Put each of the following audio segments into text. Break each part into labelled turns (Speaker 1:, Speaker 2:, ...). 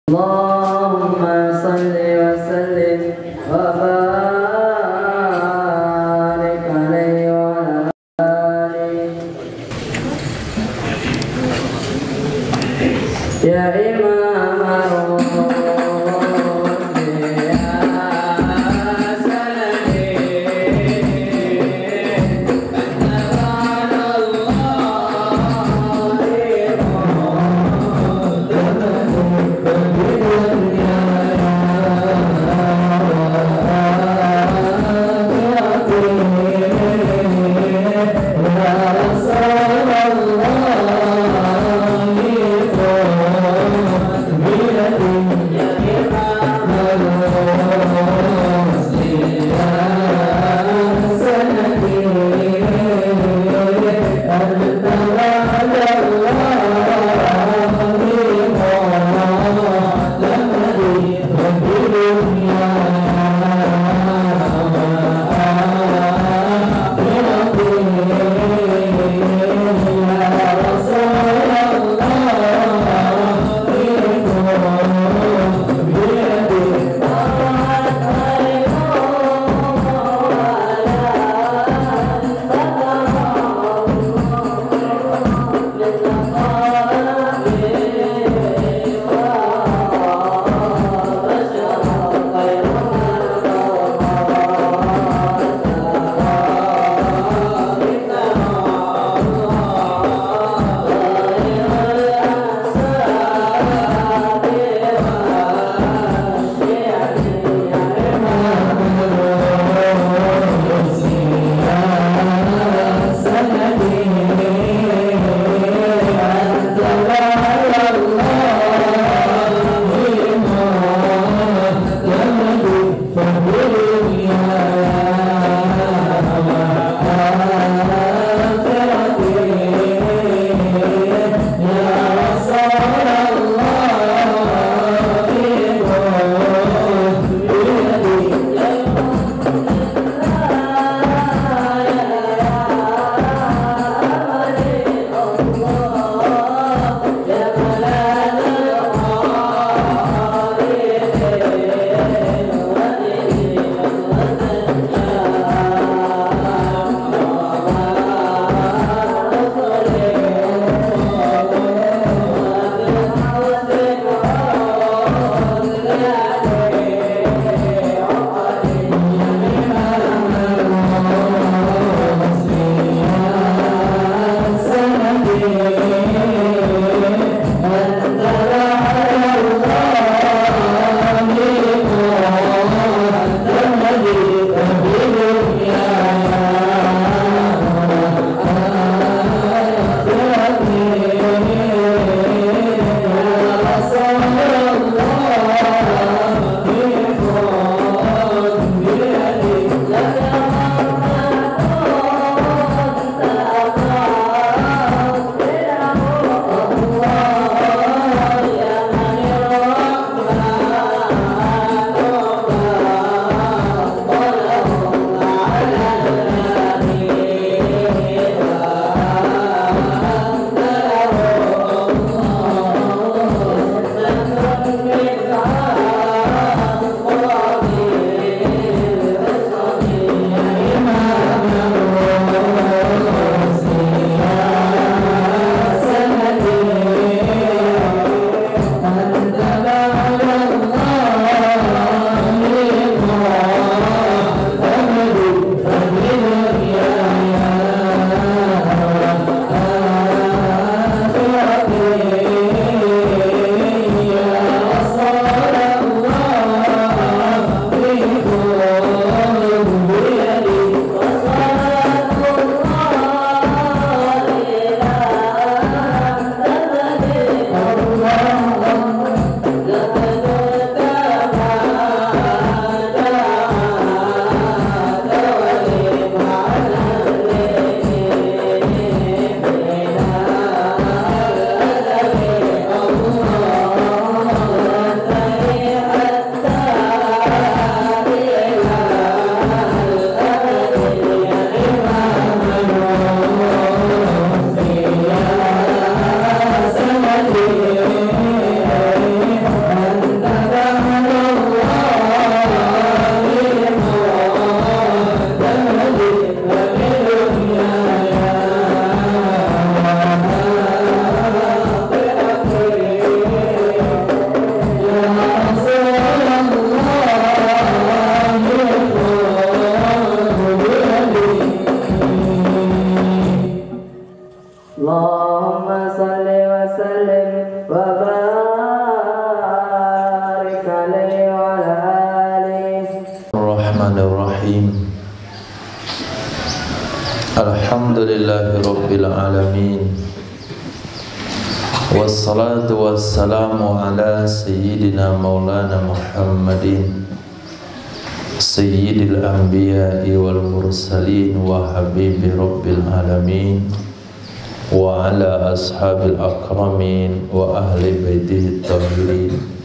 Speaker 1: Allahumma salli wa sallim wa barik alaihi wa ala alihi ya imam ar-ruhi ya salami Allah
Speaker 2: Bismillahirrahmanirrahim. Alhamdulillahirabbil alamin. Wassalatu wassalamu ala sayyidina maulana Muhammadin sayyidil anbiya'i wal mursalin wa habibi rabbil alamin wa ala ashabil akramin wa ahli baitihi tahirin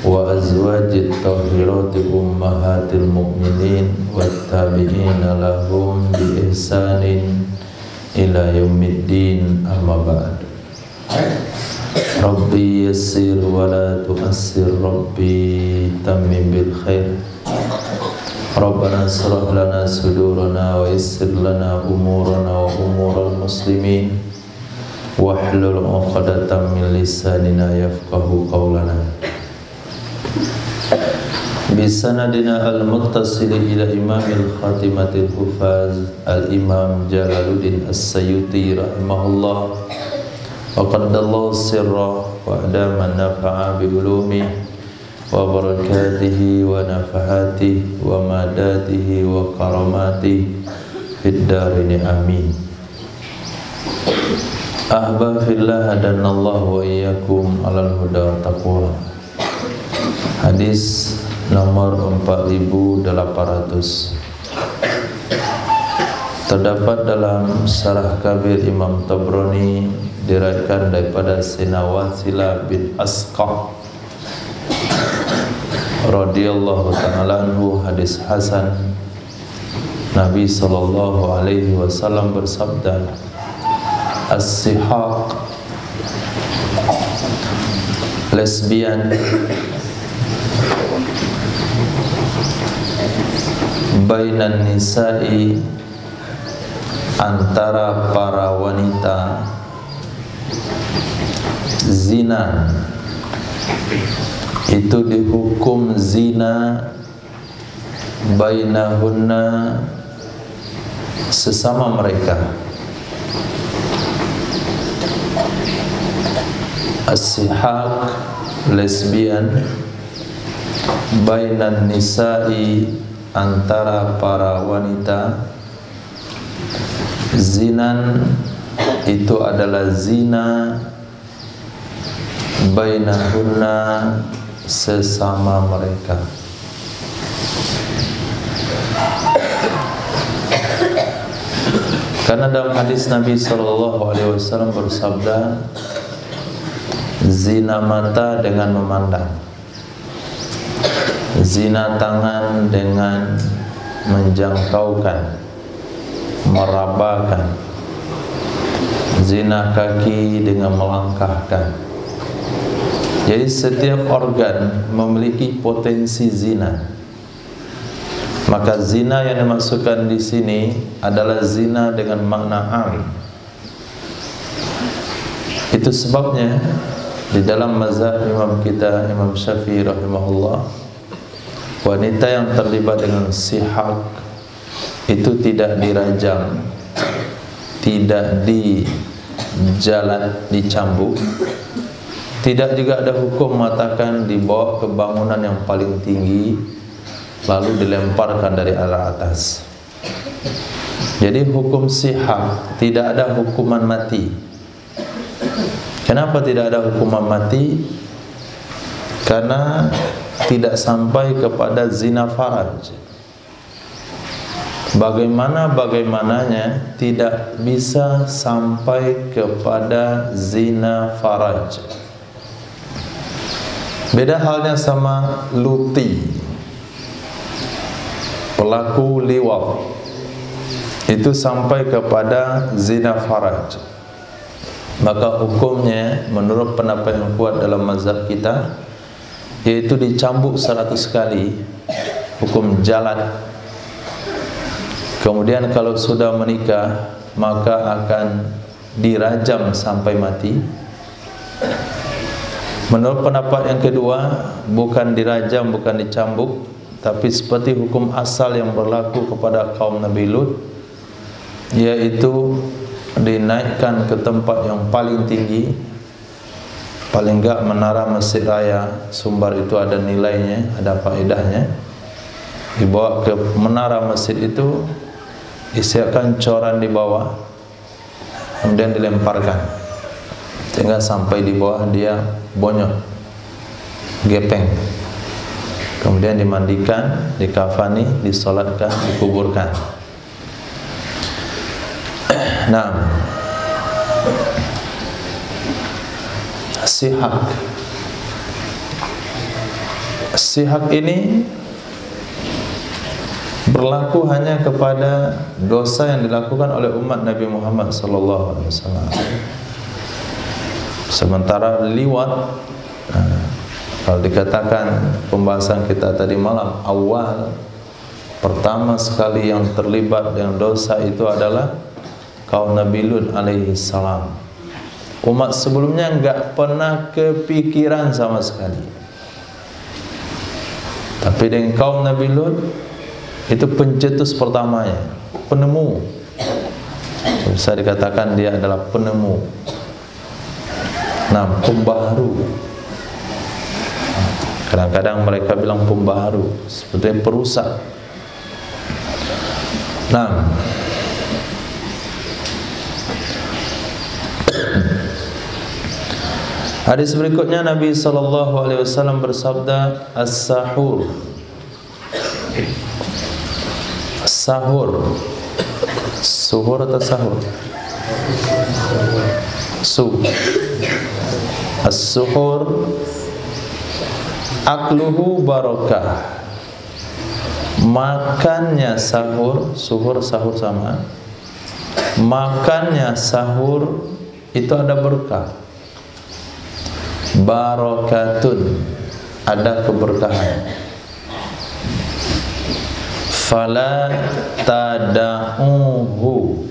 Speaker 2: wa azwajit tahirati ummahatil mu'minin wattabi'ina lahum bi ihsanin ila yaumiddin, amma ba'd. Rabbi yassir wa la tu'assir, Rabbi tammim bil khair. Rabbana shrah lana sudurana wa yassir lana umurana wa umural muslimin wahlul 'uqdatam min lisanina yafqahu qawlana. Bisanadina al-muttasil ila imamil khatimatil hufaz al-imam Jalaluddin as-Sayyuti rahimahullah wa qaddallahu sirra wa adama nafa'a bi ulumih wa barakatihi wa nafahatihi wa madatihi wa karamatihi fid darini amin. Ahba fillah hadanallahu wa iyyakum alal huda wa taqwa. Hadis nomor 4800 terdapat dalam Syarah Kabir Imam Tabrani, diriwayatkan daripada Sayyidina Watsilah bin Asqa radhiyallahu ta'ala anhu, hadis hasan. Nabi sallallahu alaihi wasallam bersabda, as-sihaq, lesbian, bainan nisa'i, antara para wanita, zina, itu dihukum zina bainahunna, sesama mereka. As-sihaq, lesbian, bainan nisa'i, antara para wanita, zinan, itu adalah zina bainahunna, sesama mereka. Karena dalam hadis Nabi sallallahu alaihi wasallam bersabda, zina mata dengan memandang, zina tangan dengan menjangkaukan, merabakan, zina kaki dengan melangkahkan. Jadi setiap organ memiliki potensi zina. Maka zina yang dimasukkan di sini adalah zina dengan makna am. Itu sebabnya di dalam mazhab imam kita, Imam Syafi'i rahimahullah, wanita yang terlibat dengan sihaq itu tidak dirajam, tidak dijalat, dicambuk, tidak juga ada hukum mengatakan dibawa ke bangunan yang paling tinggi lalu dilemparkan dari arah atas. Jadi hukum sihaq, tidak ada hukuman mati. Kenapa tidak ada hukuman mati? Karena tidak sampai kepada zina faraj. Bagaimananya tidak bisa sampai kepada zina faraj. Beda halnya sama luti, pelaku liwat, itu sampai kepada zina faraj. Maka hukumnya menurut pendapat yang kuat dalam mazhab kita, yaitu dicambuk 100 kali, hukum jalan. Kemudian kalau sudah menikah maka akan dirajam sampai mati. Menurut pendapat yang kedua, bukan dirajam, bukan dicambuk, tapi seperti hukum asal yang berlaku kepada kaum Nabi Lut, yaitu dinaikkan ke tempat yang paling tinggi, paling enggak menara Masjid Raya. Sumbar itu ada nilainya, ada faedahnya. dibawa ke menara masjid itu, disiapkan coran di bawah, kemudian dilemparkan sehingga sampai di bawah dia bonyok, gepeng. Kemudian dimandikan, dikafani, disolatkan, dikuburkan. Nah, sihak ini berlaku hanya kepada dosa yang dilakukan oleh umat Nabi Muhammad SAW. Sementara liwat, kalau dikatakan pembahasan kita tadi malam awal, pertama sekali yang terlibat dengan dosa itu adalah kaum Nabi Lut alaihi salam. Umat sebelumnya enggak pernah kepikiran sama sekali. Tapi dengan kaum Nabi Lut itu pencetus pertamanya, penemu. Bisa dikatakan dia adalah penemu. Nah, pembaharu. Kadang-kadang mereka bilang pembaharu, sebetulnya perusak. Nah, hadis berikutnya Nabi SAW bersabda, as-sahur. Sahur. Suhur atau sahur? As-suhur akluhu barakah. Makannya sahur, suhur sahur sama. Makannya sahur itu ada berkah. Barakatun, ada keberkahan. Fala tada'uhu,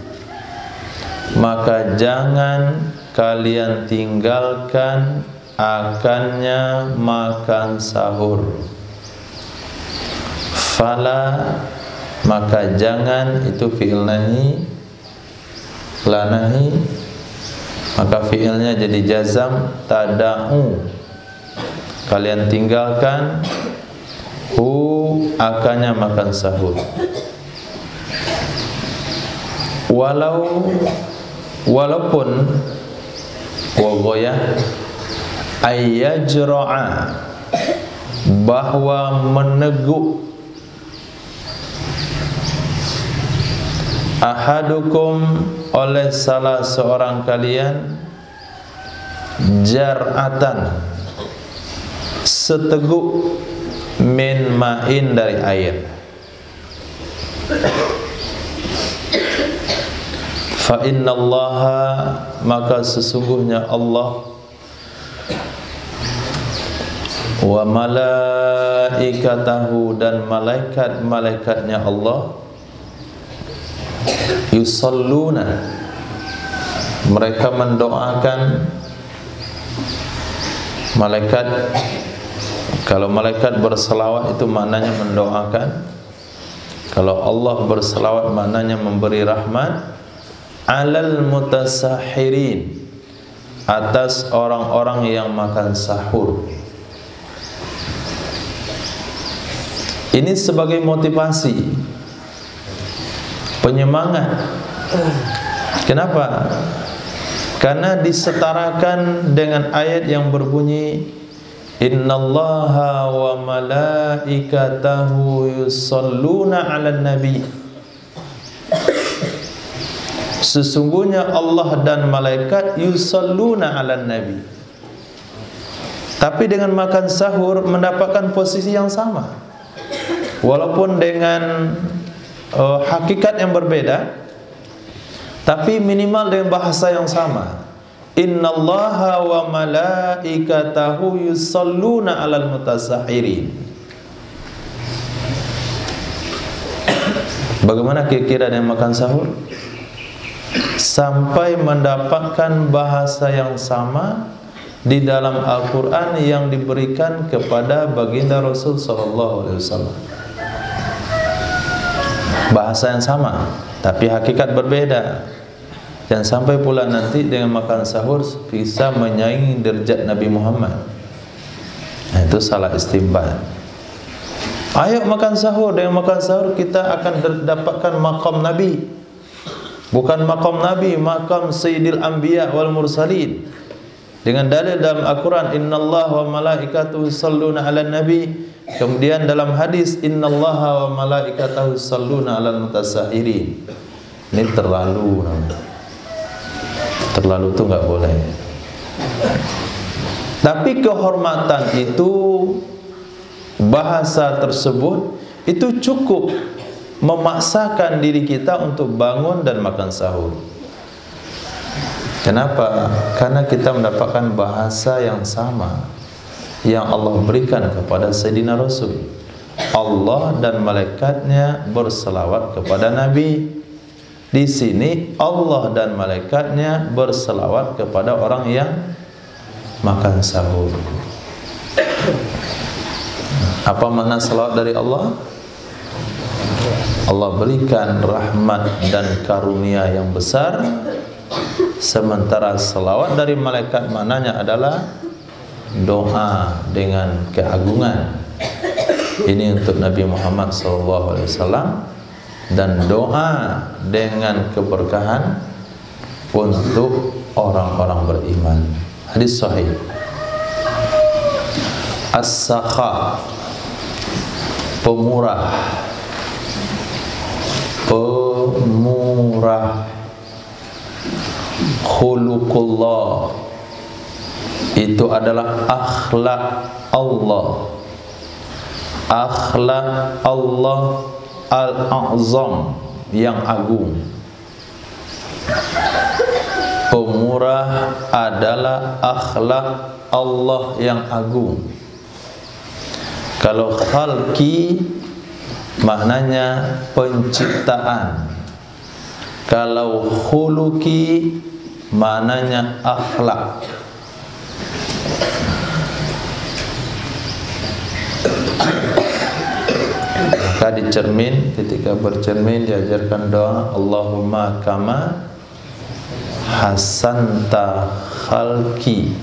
Speaker 2: maka jangan kalian tinggalkan akannya makan sahur. Fala, maka jangan, itu fi'il nahi, la nahi, maka fi'ilnya jadi jazam. Tada'u, kalian tinggalkan, hu, akannya makan sahur. Walaupun wagoyah ayyajra'a, bahwa meneguk ahadukum, oleh salah seorang kalian, jar'atan, seteguk, min ma'in, dari air. Fa innallaha, maka sesungguhnya Allah, wa malaikatahu, dan malaikat-malaikatnya Allah, yusalluna, mereka mendoakan. Malaikat, kalau malaikat berselawat itu maknanya mendoakan. Kalau Allah berselawat maknanya memberi rahmat. Alal mutasahirin, atas orang-orang yang makan sahur. Ini sebagai motivasi, penyemangat. Kenapa? Karena disetarakan dengan ayat yang berbunyi, innallaha wa malaikatahu yusalluna 'alan nabi. Sesungguhnya Allah dan malaikat yusalluna 'alan nabi. Tapi dengan makan sahur mendapatkan posisi yang sama, walaupun dengan hakikat yang berbeda, tapi minimal dengan bahasa yang sama. Innallaha wa malaikatahu yusalluna 'alal mutasahirin. Bagaimana kira-kira dengan makan sahur? Sampai mendapatkan bahasa yang sama di dalam Al-Quran yang diberikan kepada baginda Rasul SAW. Bahasa yang sama, tapi hakikat berbeda. Dan sampai pula nanti dengan makan sahur bisa menyaingi derajat Nabi Muhammad. Nah, itu salah istinbat. Ayo makan sahur, dengan makan sahur kita akan dapatkan maqam Nabi. Bukan maqam Nabi, maqam Sayyidil Anbiya wal Mursalin. Dengan dalil dalam Al-Quran, innallaha wa malaikatahu yusholluna 'alan nabi. Kemudian dalam hadis, innallaha wa malaikatahu yusholluna 'alal mutasahhirin. Ini terlalu namanya. Terlalu itu enggak boleh. Tapi kehormatan itu, bahasa tersebut itu cukup memaksakan diri kita untuk bangun dan makan sahur. Kenapa? Karena kita mendapatkan bahasa yang sama yang Allah berikan kepada Sayyidina Rasul. Allah dan malaikatnya berselawat kepada Nabi. Di sini Allah dan malaikatnya berselawat kepada orang yang makan sahur. Apa makna selawat dari Allah? Allah berikan rahmat dan karunia yang besar, sementara selawat dari malaikat maknanya adalah doa dengan keagungan. Ini untuk Nabi Muhammad SAW, dan doa dengan keberkahan untuk orang-orang beriman. Hadis sahih. As-sakha, pemurah. Pemurah. Khuluqullah, itu adalah akhlak Allah. Akhlak Allah al-azam, yang agung. Pemurah adalah akhlak Allah yang agung. Kalau khalqi maknanya penciptaan. Kalau khuluqi maknanya akhlak. Maka dicermin, ketika bercermin diajarkan doa, Allahumma kama hasanta khalqi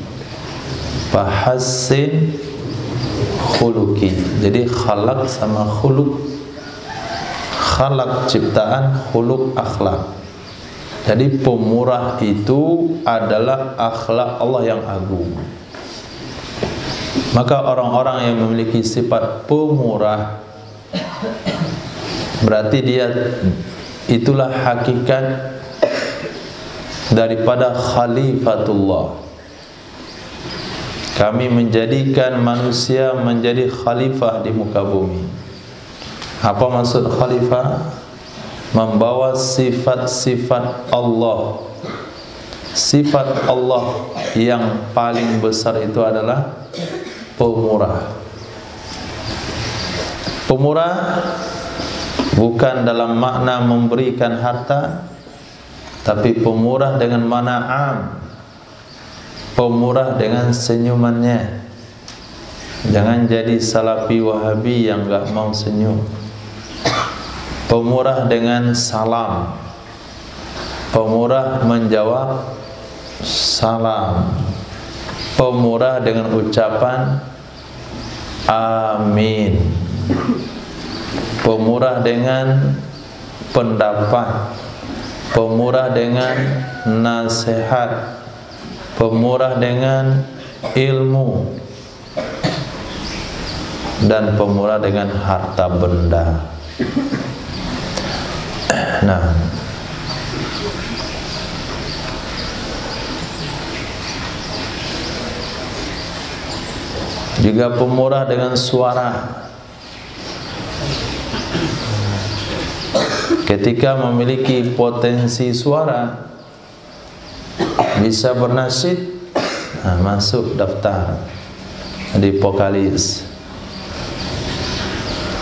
Speaker 2: fahassin khuluqi. Jadi khalaq sama khuluq. Khalaq ciptaan, khuluq akhlak. Jadi pemurah itu adalah akhlak Allah yang agung. Maka orang-orang yang memiliki sifat pemurah, berarti dia itulah hakikat daripada khalifatullah. Kami menjadikan manusia menjadi khalifah di muka bumi. Apa maksud khalifah? Membawa sifat-sifat Allah. Sifat Allah yang paling besar itu adalah pemurah. Pemurah bukan dalam makna memberikan harta, tapi pemurah dengan makna am. Pemurah dengan senyumannya. Jangan jadi salafi wahabi yang enggak mau senyum. Pemurah dengan salam. Pemurah menjawab salam. Pemurah dengan ucapan amin. Pemurah dengan pendapat. Pemurah dengan nasihat. Pemurah dengan ilmu. Dan pemurah dengan harta benda. Nah, juga pemurah dengan suara. Ketika memiliki potensi suara, bisa bernasyid, nah, masuk daftar di vokalis.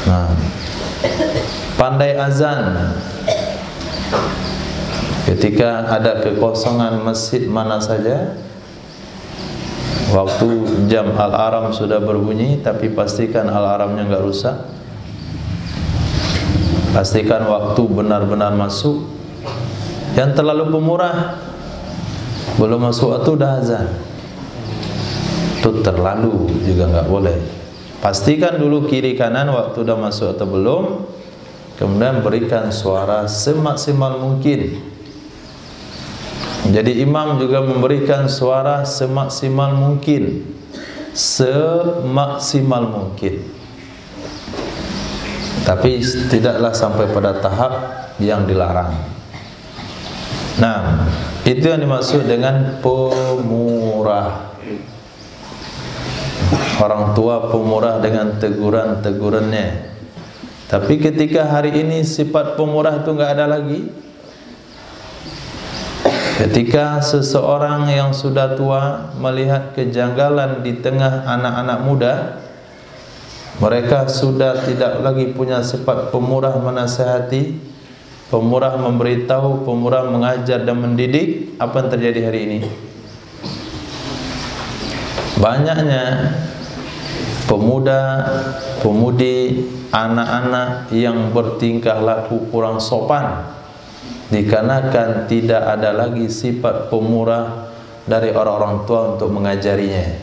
Speaker 2: Nah, pandai azan. Ketika ada kekosongan masjid mana saja, waktu jam al-aram sudah berbunyi, tapi pastikan al-aramnya enggak rusak. Pastikan waktu benar-benar masuk. Yang terlalu pemurah, belum masuk waktu dah azan, itu terlalu juga enggak boleh. Pastikan dulu kiri kanan waktu udah masuk atau belum. Kemudian berikan suara semaksimal mungkin. Jadi imam juga memberikan suara semaksimal mungkin. Semaksimal mungkin. Tapi tidaklah sampai pada tahap yang dilarang. Nah, itu yang dimaksud dengan pemurah. Orang tua pemurah dengan teguran-tegurannya. Tapi ketika hari ini sifat pemurah itu enggak ada lagi. Ketika seseorang yang sudah tua melihat kejanggalan di tengah anak-anak muda, mereka sudah tidak lagi punya sifat pemurah menasihati, pemurah memberitahu, pemurah mengajar dan mendidik. Apa yang terjadi hari ini? Banyaknya pemuda, pemudi, anak-anak yang bertingkah laku kurang sopan dikarenakan tidak ada lagi sifat pemurah dari orang-orang tua untuk mengajarinya.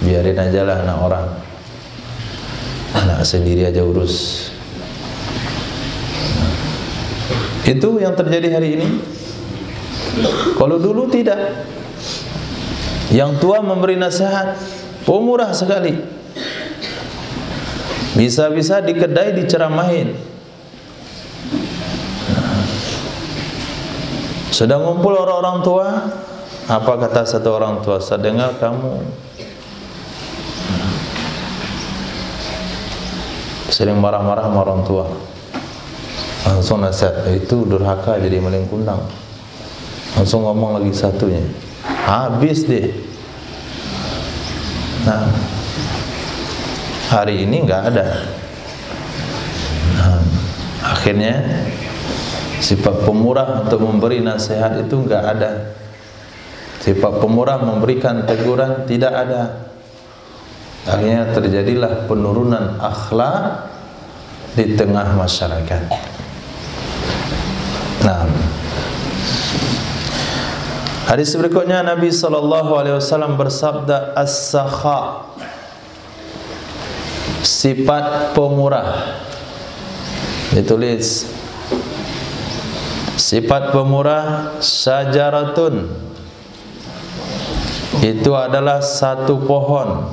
Speaker 2: Biarin aja lah anak orang, anak sendiri aja urus. Itu yang terjadi hari ini. Kalau dulu tidak, yang tua memberi nasihat, pemurah sekali. Bisa-bisa di kedai diceramahin. Sedang ngumpul orang-orang tua, apa kata satu orang tua? Saya dengar kamu sering marah-marah sama orang tua. Langsung nasihat, itu durhaka jadi maling kundang. Langsung ngomong lagi satunya, habis deh. Nah, hari ini nggak ada. Nah, akhirnya sifat pemurah untuk memberi nasihat itu nggak ada. Sifat pemurah memberikan teguran tidak ada. Akhirnya terjadilah penurunan akhlak di tengah masyarakat. Nah, hadis berikutnya Nabi SAW bersabda, as-sakha, sifat pemurah. Ditulis, sifat pemurah syajaratun, itu adalah satu pohon,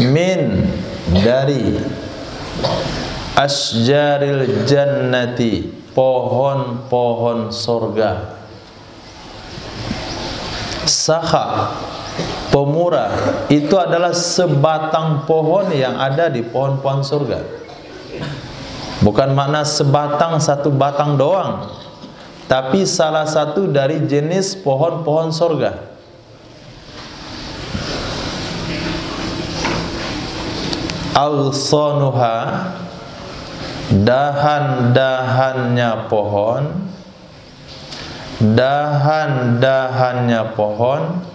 Speaker 2: min, dari, asjaril jannati, pohon-pohon surga. Sakha, pemurah, itu adalah sebatang pohon yang ada di pohon-pohon surga. Bukan makna sebatang, satu batang doang, tapi salah satu dari jenis pohon-pohon surga. Al-sanuha, dahan-dahannya pohon, dahan-dahannya pohon,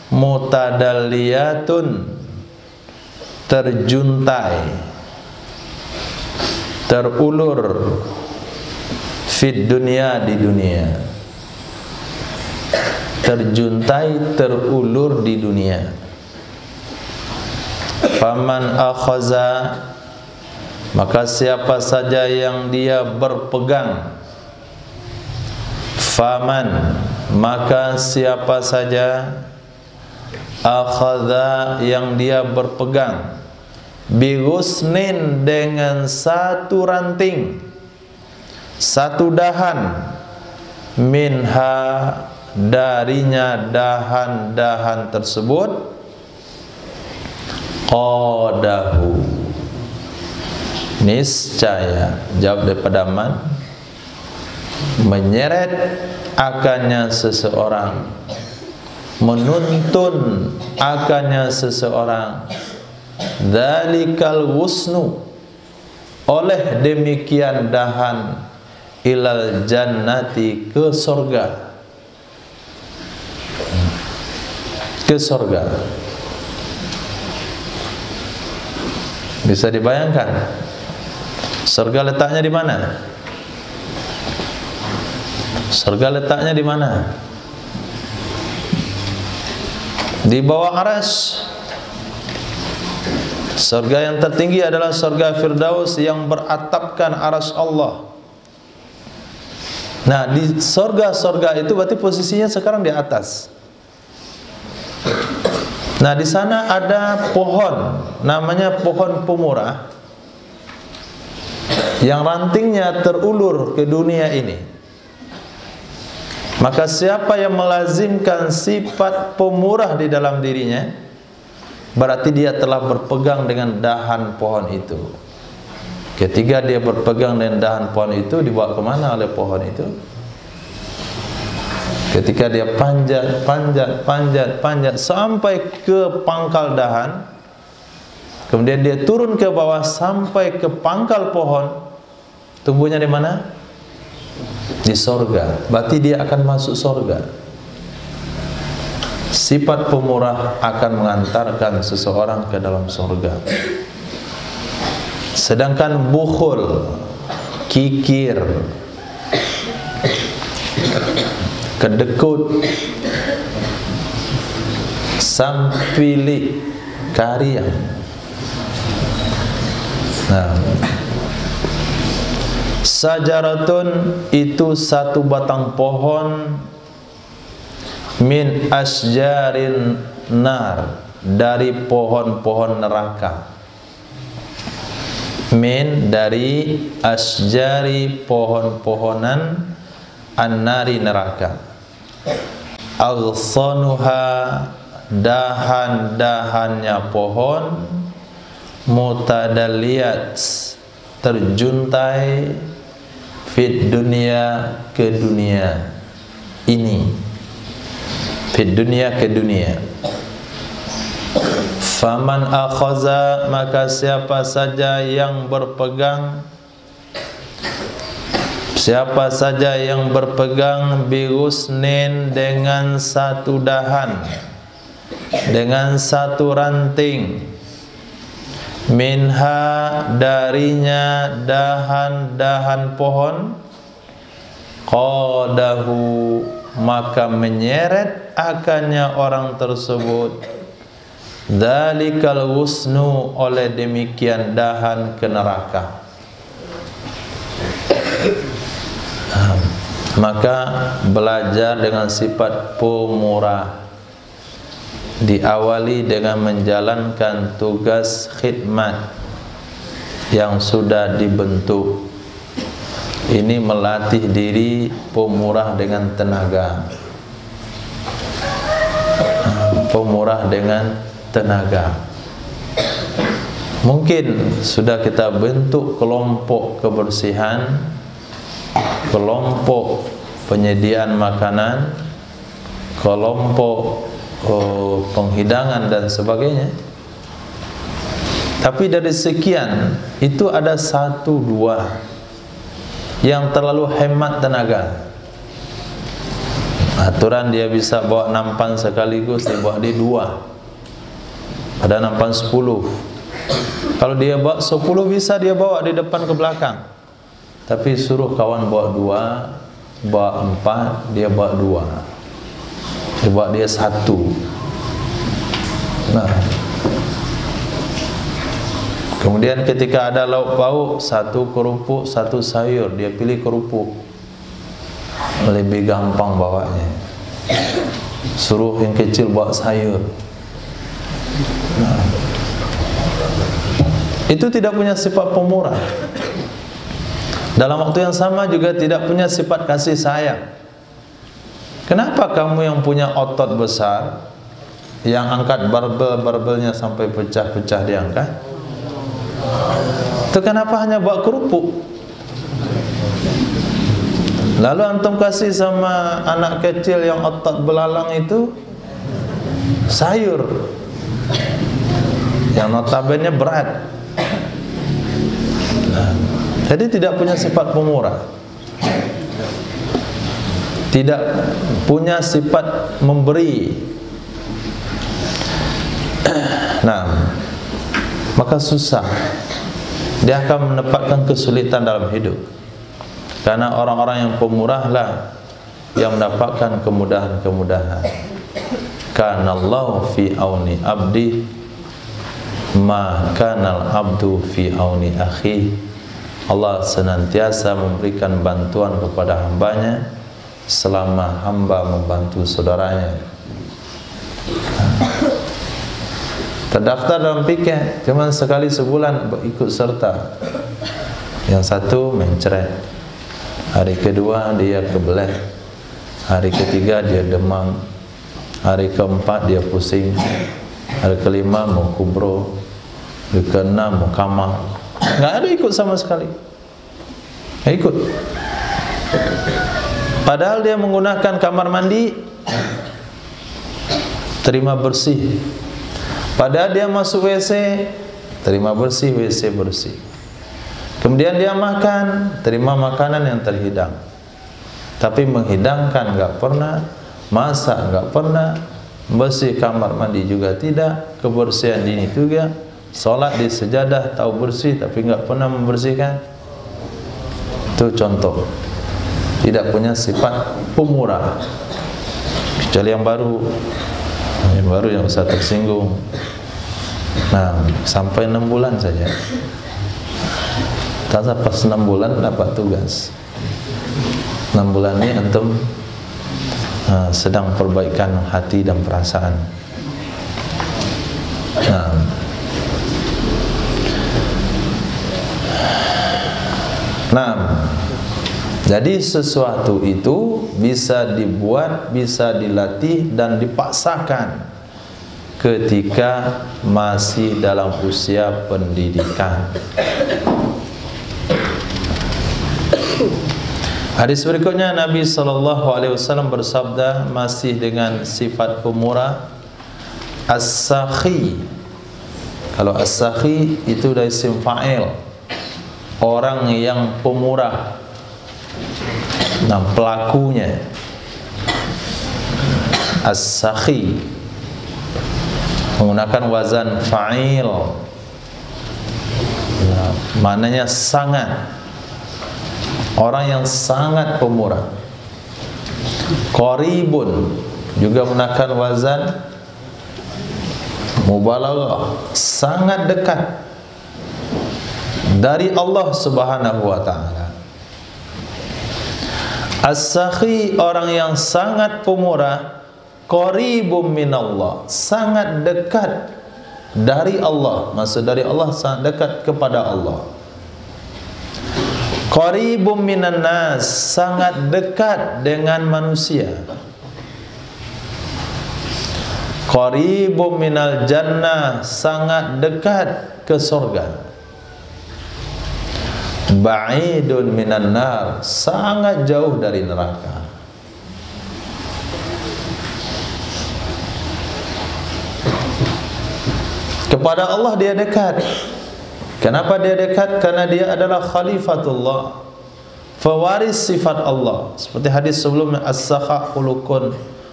Speaker 2: mutadalliyatun, terjuntai, terulur, fid dunia, di dunia, terjuntai, terulur di dunia. Faman akhaza, maka siapa saja yang dia berpegang, faman, maka siapa saja, akhadha, yang dia berpegang, bighusnin, dengan satu ranting, satu dahan, minha, darinya dahan-dahan tersebut, qadahu, niscaya, jawab daripada man, menyeret akannya seseorang, menuntun akannya seseorang, dzalikal wusnu, oleh demikian dahan, ilal jannati, ke surga, ke surga. Bisa dibayangkan surga letaknya di mana? Surga letaknya di mana? Di bawah arsy. Surga yang tertinggi adalah surga Firdaus yang beratapkan arsy Allah. Nah, di surga-surga itu berarti posisinya sekarang di atas. Nah, di sana ada pohon, namanya pohon pemurah, yang rantingnya terulur ke dunia ini. Maka siapa yang melazimkan sifat pemurah di dalam dirinya, berarti dia telah berpegang dengan dahan pohon itu. Ketika dia berpegang dengan dahan pohon itu, dibawa kemana oleh pohon itu? Ketika dia panjat sampai ke pangkal dahan, kemudian dia turun ke bawah sampai ke pangkal pohon, tumbuhnya di mana? Di sorga. Berarti dia akan masuk sorga. Sifat pemurah akan mengantarkan seseorang ke dalam sorga. Sedangkan bukhul, kikir, kedekut, sampili, kariang. Nah, sajaratun itu satu batang pohon min asjarin nar, dari pohon-pohon neraka. Min dari asjari, pohon-pohonan, an-nari, neraka. Aghsanuha, dahan-dahannya pohon, mutadalliyat, terjuntai, fit dunia, ke dunia ini, fit dunia, ke dunia. Faman akhaza, maka siapa saja yang berpegang, siapa saja yang berpegang bihusnin, dengan satu dahan, dengan satu ranting, minha, darinya dahan-dahan pohon, qadahu, maka menyeret akannya orang tersebut, dzalikal husnu, oleh demikian dahan, ke neraka. Maka belajar dengan sifat pemurah, diawali dengan menjalankan tugas khidmat yang sudah dibentuk. Ini melatih diri pemurah dengan tenaga. Pemurah dengan tenaga. Mungkin sudah kita bentuk kelompok kebersihan, kelompok penyediaan makanan, kelompok penghidangan dan sebagainya. Tapi dari sekian itu ada satu dua yang terlalu hemat tenaga. Aturan dia bisa bawa nampan sekaligus, dia bawa di dua. Ada nampan 10. Kalau dia bawa 10 bisa dia bawa di depan ke belakang. Tapi suruh kawan bawa 2, bawa 4, dia bawa 2. Dia bawa dia 1. Nah, kemudian ketika ada lauk pauk, 1 kerupuk, 1 sayur, dia pilih kerupuk. Lebih gampang bawanya. Suruh yang kecil bawa sayur. Nah, itu tidak punya sifat pemurah. Dalam waktu yang sama juga tidak punya sifat kasih sayang. Kenapa kamu yang punya otot besar, yang angkat barbel-barbelnya sampai pecah-pecah diangkat, itu kenapa hanya bawa kerupuk? Lalu antum kasih sama anak kecil yang otot belalang itu sayur yang notabene berat. Nah, jadi tidak punya sifat pemurah, tidak punya sifat memberi. Nah, maka susah, dia akan mendapatkan kesulitan dalam hidup. Karena orang-orang yang pemurah lah yang mendapatkan kemudahan-kemudahan. Kanallahu fi auni abdi ma kanal abdu fi auni akhi. Allah senantiasa memberikan bantuan kepada hambanya selama hamba membantu saudaranya. Terdaftar dalam piket, cuma sekali sebulan ikut serta. Yang satu mencret, hari kedua dia kebelet, hari ketiga dia demam, hari keempat dia pusing, hari kelima mau kubro, hari keenam mau kamar. Nggak ada ikut sama sekali, nggak ikut. Padahal dia menggunakan kamar mandi terima bersih, padahal dia masuk WC terima bersih, WC bersih. Kemudian dia makan, terima makanan yang terhidang. Tapi menghidangkan nggak pernah, masak nggak pernah, bersih kamar mandi juga tidak, kebersihan ini juga, sholat di sejadah tahu bersih tapi nggak pernah membersihkan. Itu contoh tidak punya sifat pemurah. Kecuali yang baru yang usah tersinggung. Nah, sampai 6 bulan saja. Tasa pas 6 bulan dapat tugas. 6 bulan ini antum sedang perbaikan hati dan perasaan. Nah, jadi sesuatu itu bisa dibuat, bisa dilatih dan dipaksakan ketika masih dalam usia pendidikan. Hadis berikutnya Nabi SAW bersabda masih dengan sifat pemurah, as-sakhi. Kalau as-sakhi itu dari isim fa'il, orang yang pemurah. Nah, pelakunya as-sakhi menggunakan wazan fa'il. Nah, maknanya sangat. Orang yang sangat pemurah. Qaribun juga menggunakan wazan mubalaghah, sangat dekat dari Allah Subhanahu wa taala. As-sakhi orang yang sangat pemurah, qaribum minallah, sangat dekat dari Allah. Maksud dari Allah sangat dekat kepada Allah. Qaribum minan nas, sangat dekat dengan manusia. Qaribum minal jannah, sangat dekat ke surga. Ba'idun minan nar, sangat jauh dari neraka. Kepada Allah dia dekat. Kenapa dia dekat? Karena dia adalah khalifatullah, pewaris sifat Allah. Seperti hadis sebelumnya, as-sakha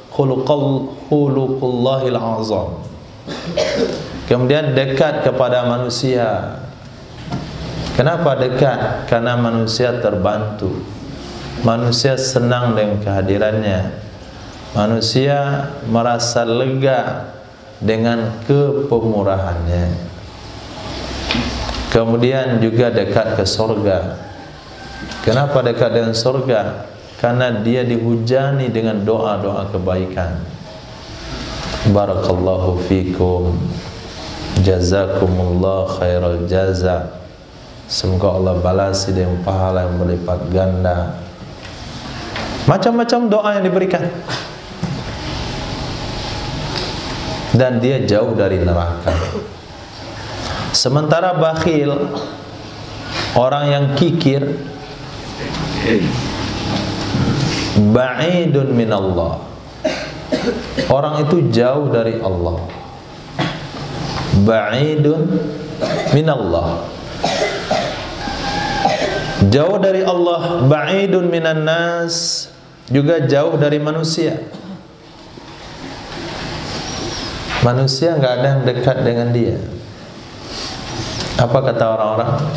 Speaker 2: khuluqullahil azam. Kemudian dekat kepada manusia. Kenapa dekat? Karena manusia terbantu, manusia senang dengan kehadirannya, manusia merasa lega dengan kepemurahannya. Kemudian juga dekat ke surga. Kenapa dekat dengan surga? Karena dia dihujani dengan doa-doa kebaikan. Barakallahu fikum, jazakumullah khairal jaza. Semoga Allah balasi dengan pahala yang berlipat ganda. Macam-macam doa yang diberikan. Dan dia jauh dari neraka. Sementara bakhil, orang yang kikir, ba'idun minallah, orang itu jauh dari Allah. Ba'idun minallah, jauh dari Allah. Ba'idun minan nas, juga jauh dari manusia. Manusia nggak ada yang dekat dengan dia. Apa kata orang-orang?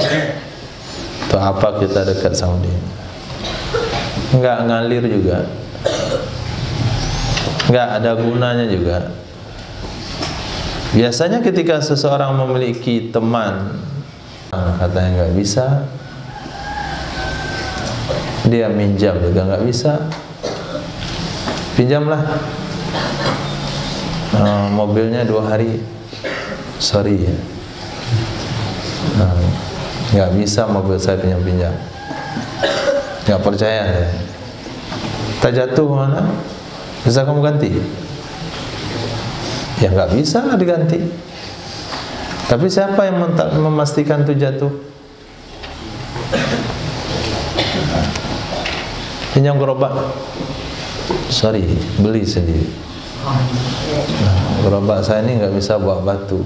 Speaker 2: Tuh apa kita dekat sama dia? Enggak ngalir juga, enggak ada gunanya juga. Biasanya ketika seseorang memiliki teman, katanya nggak bisa, dia minjam juga nggak bisa, pinjamlah mobilnya 2 hari, sorry ya, nggak bisa mobil saya pinjam, nggak percaya ya. Tak jatuh mana, bisa kamu ganti? Ya nggak bisa lah diganti. Tapi siapa yang memastikan itu jatuh? Pinjam gerobak, sorry, beli sendiri. Gerobak saya ini nggak bisa bawa batu,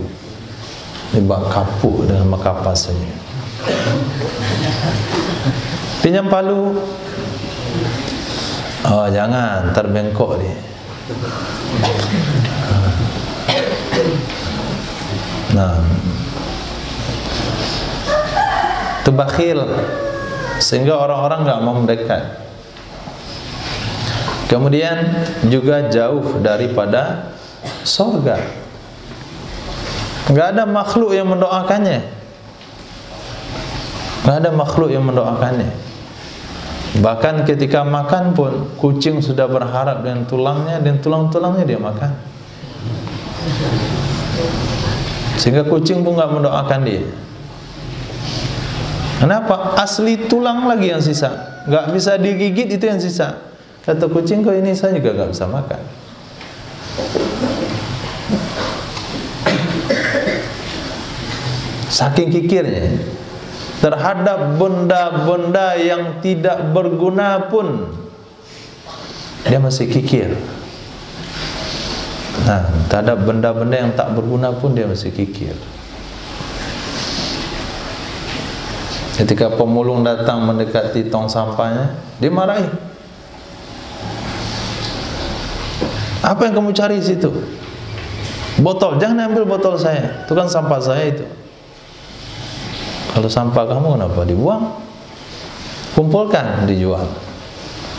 Speaker 2: ini bawa kapuk dengan makapas saja. Pinjam palu, oh jangan, terbengkok dia. Nah, itu bakhil, sehingga orang-orang nggak mau mendekat. Kemudian juga jauh daripada surga. Nggak ada makhluk yang mendoakannya. Nggak ada makhluk yang mendoakannya. Bahkan ketika makan pun, kucing sudah berharap dengan tulangnya, dan tulang-tulangnya dia makan. Sehingga kucing pun nggak mendoakan dia. Kenapa? Asli tulang lagi yang sisa, nggak bisa digigit, itu yang sisa. Kata kucing, kok ini saya juga nggak bisa makan. Saking kikirnya terhadap benda-benda yang tidak berguna pun, dia masih kikir. Nah, terhadap benda-benda yang tak berguna pun dia masih kikir. Ketika pemulung datang mendekati tong sampahnya, dia marahi. Apa yang kamu cari di situ? Botol, jangan ambil botol saya. Itu kan sampah saya itu. Kalau sampah kamu kenapa dibuang? Kumpulkan, dijual.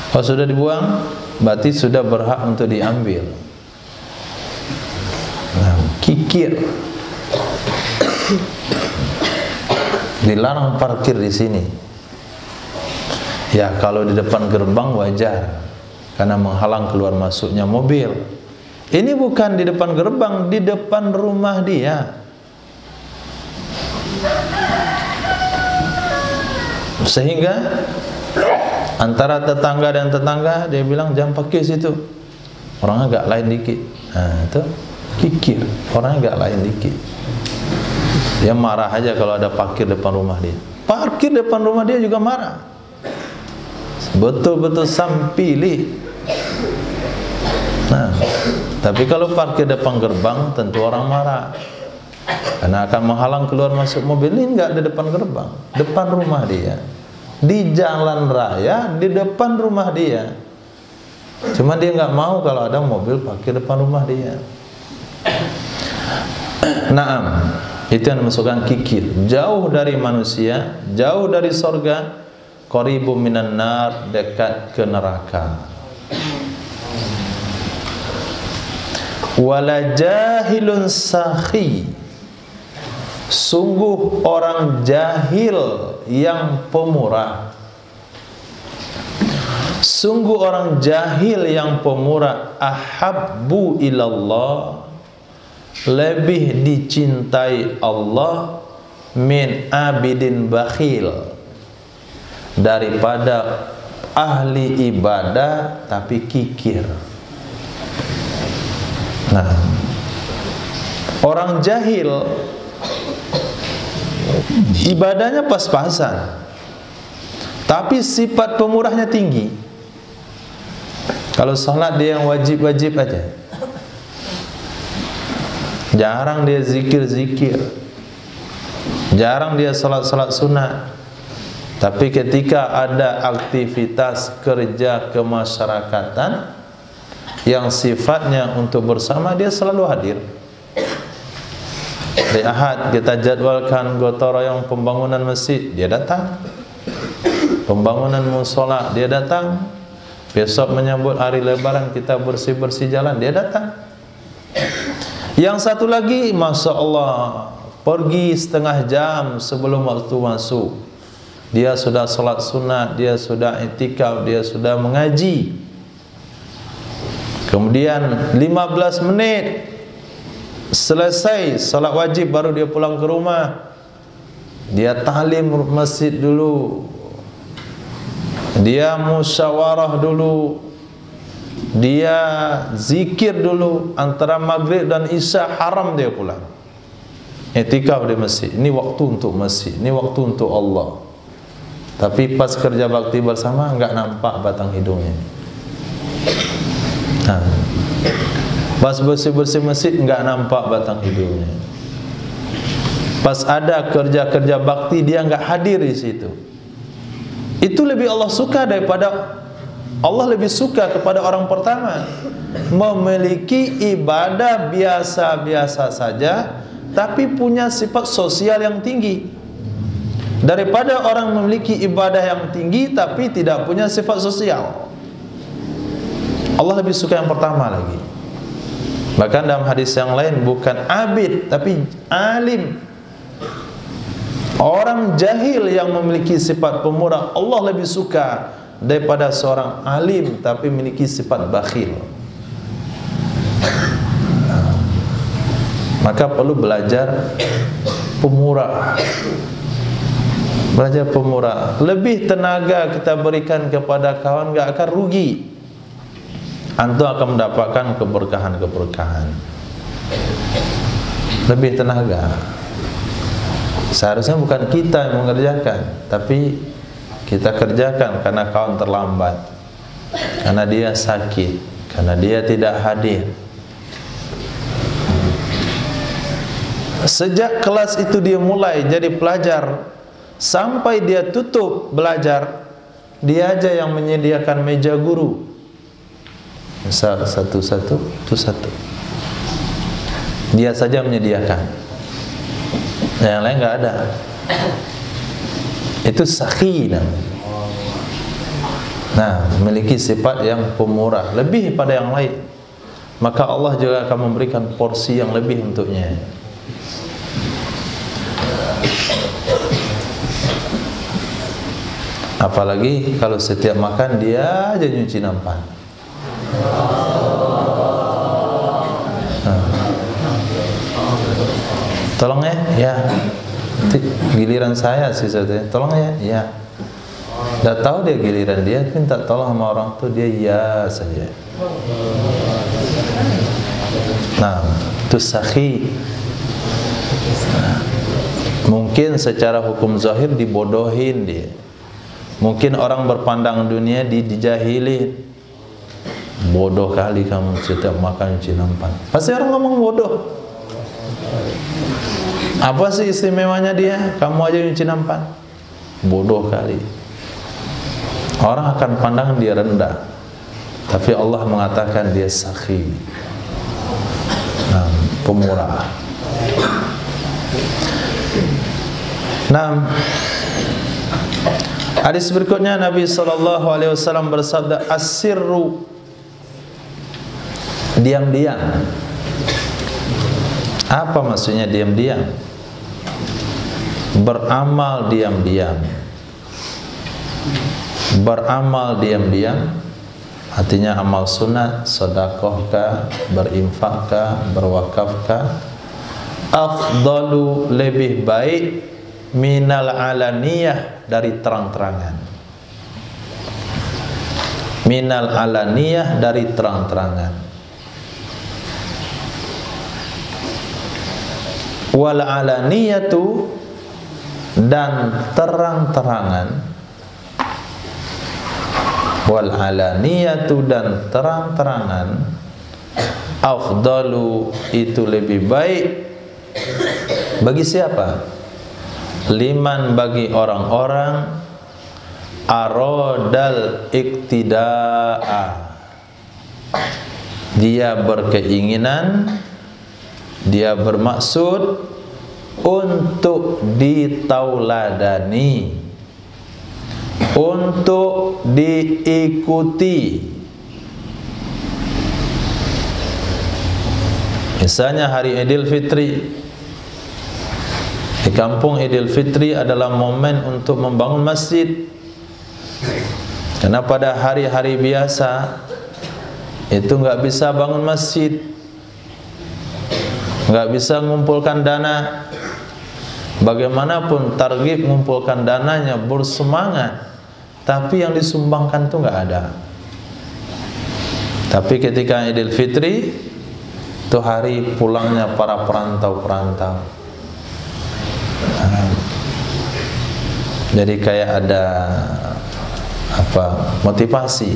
Speaker 2: Kalau sudah dibuang, berarti sudah berhak untuk diambil. Nah, kikir. Dilarang parkir di sini. Ya, kalau di depan gerbang wajar, karena menghalang keluar masuknya mobil. Ini bukan di depan gerbang, di depan rumah dia. Sehingga antara tetangga dan tetangga dia bilang jangan pakai situ, orang agak lain dikit. Nah, itu kikir, orang agak lain dikit. Dia marah aja kalau ada parkir depan rumah dia. Parkir depan rumah dia juga marah. Betul-betul sampili. Nah, tapi kalau parkir depan gerbang tentu orang marah, karena akan menghalang keluar masuk mobil. Ini enggak di depan gerbang, depan rumah dia, di jalan raya, di depan rumah dia. Cuma dia nggak mau kalau ada mobil parkir depan rumah dia. Naam, itu yang dimasukkan kikir, jauh dari manusia, jauh dari sorga, qaribum minan nar, dekat ke neraka. Wala jahilun sakhi, sungguh orang jahil yang pemurah. Sungguh orang jahil yang pemurah, ahabbu ilallah, lebih dicintai Allah, min abidin bakhil, daripada ahli ibadah tapi kikir. Nah, orang jahil ibadahnya pas-pasan, tapi sifat pemurahnya tinggi. Kalau salat dia yang wajib-wajib aja, jarang dia zikir-zikir, jarang dia salat-salat sunat. Tapi ketika ada aktivitas kerja kemasyarakatan yang sifatnya untuk bersama, dia selalu hadir. Hari Ahad kita jadwalkan gotong royong pembangunan masjid, dia datang. Pembangunan musola, dia datang. Besok menyambut hari Lebaran kita bersih-bersih jalan, dia datang. Yang satu lagi, Masya Allah, pergi setengah jam sebelum waktu masuk. Dia sudah sholat sunat, dia sudah i'tikaf, dia sudah mengaji. Kemudian 15 menit selesai sholat wajib baru dia pulang ke rumah. Dia ta'lim masjid dulu, dia musyawarah dulu, dia zikir dulu. Antara maghrib dan isya haram dia pulang. I'tikaf di masjid. Ini waktu untuk masjid, ini waktu untuk Allah. Tapi pas kerja bakti bersama enggak nampak batang hidungnya. Pas bersih-bersih masjid enggak nampak batang hidungnya. Pas ada kerja-kerja bakti dia enggak hadir di situ. Itu lebih Allah suka daripada, Allah lebih suka kepada orang pertama memiliki ibadah biasa-biasa saja tapi punya sifat sosial yang tinggi, daripada orang memiliki ibadah yang tinggi tapi tidak punya sifat sosial. Allah lebih suka yang pertama lagi. Bahkan dalam hadis yang lain, bukan abid tapi alim, orang jahil yang memiliki sifat pemurah, Allah lebih suka daripada seorang alim tapi memiliki sifat bakhil. Maka perlu belajar pemurah. Belajar pemurah. Lebih tenaga kita berikan kepada kawan, gak akan rugi. Antum akan mendapatkan keberkahan-keberkahan. Lebih tenaga. Seharusnya bukan kita yang mengerjakan, tapi kita kerjakan karena kawan terlambat, karena dia sakit, karena dia tidak hadir. Sejak kelas itu dia mulai jadi pelajar sampai dia tutup belajar, dia aja yang menyediakan meja guru. Misal satu-satu, itu satu. Dia saja menyediakan. Yang lain nggak ada. Itu sakhi namanya. Nah, memiliki sifat yang pemurah, lebih pada yang lain. Maka Allah juga akan memberikan porsi yang lebih untuknya. Apalagi kalau setiap makan dia aja nyuci nampan. Tolong ya, giliran saya sih sebetulnya. Tolong ya. Dah tahu dia giliran dia, minta tolong sama orang tuh dia ya saja. Nah, itu sakhi. Mungkin secara hukum zahir dibodohin dia. Mungkin orang berpandang dunia dijahilin. Bodoh kali kamu setiap makan nyuci nampan. Pasti orang ngomong bodoh. Apa sih istimewanya dia? Kamu aja nyuci nampan. Bodoh kali. Orang akan pandang dia rendah. Tapi Allah mengatakan dia sakhi. Nah, pemurah. Nah, hadis berikutnya Nabi SAW bersabda, as-sirru, diam-diam. Apa maksudnya diam-diam? Beramal diam-diam. Beramal diam-diam artinya amal sunat, sedekahkah, berinfakkah, berwakafkah, afdalu, lebih baik, minal alaniyah, dari terang-terangan. Minal alaniyah, dari terang-terangan. Wal alaniyatu, dan terang-terangan. Wal alaniyatu, dan terang-terangan. Afdalu, itu lebih baik. Bagi siapa? Liman, bagi orang-orang aradal iktida'a, dia berkeinginan, dia bermaksud untuk ditauladani, untuk diikuti. Misalnya hari Idul Fitri, di kampung Idul Fitri adalah momen untuk membangun masjid. Karena pada hari-hari biasa itu nggak bisa bangun masjid, nggak bisa mengumpulkan dana. Bagaimanapun target mengumpulkan dananya bersemangat, tapi yang disumbangkan itu nggak ada. Tapi ketika Idul Fitri itu hari pulangnya para perantau-perantau. Jadi kayak ada motivasi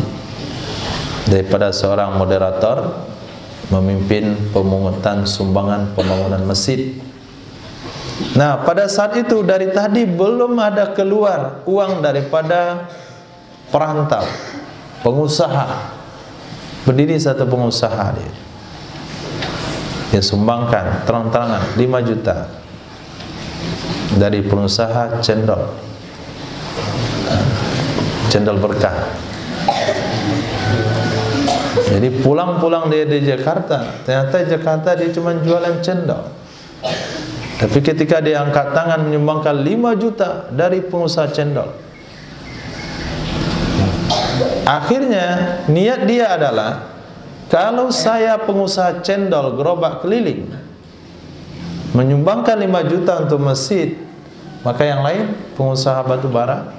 Speaker 2: daripada seorang moderator memimpin pemungutan sumbangan pembangunan masjid. Nah, pada saat itu dari tadi belum ada keluar uang daripada perantau, pengusaha. Berdiri satu pengusaha dia sumbangkan terang-terangan 5 juta dari pengusaha cendol berkah. Jadi pulang-pulang dia di Jakarta, ternyata Jakarta dia cuma jualan cendol. Tapi ketika dia angkat tangan menyumbangkan 5 juta dari pengusaha cendol, akhirnya niat dia adalah, kalau saya pengusaha cendol gerobak keliling menyumbangkan 5 juta untuk masjid, maka yang lain pengusaha batu bara,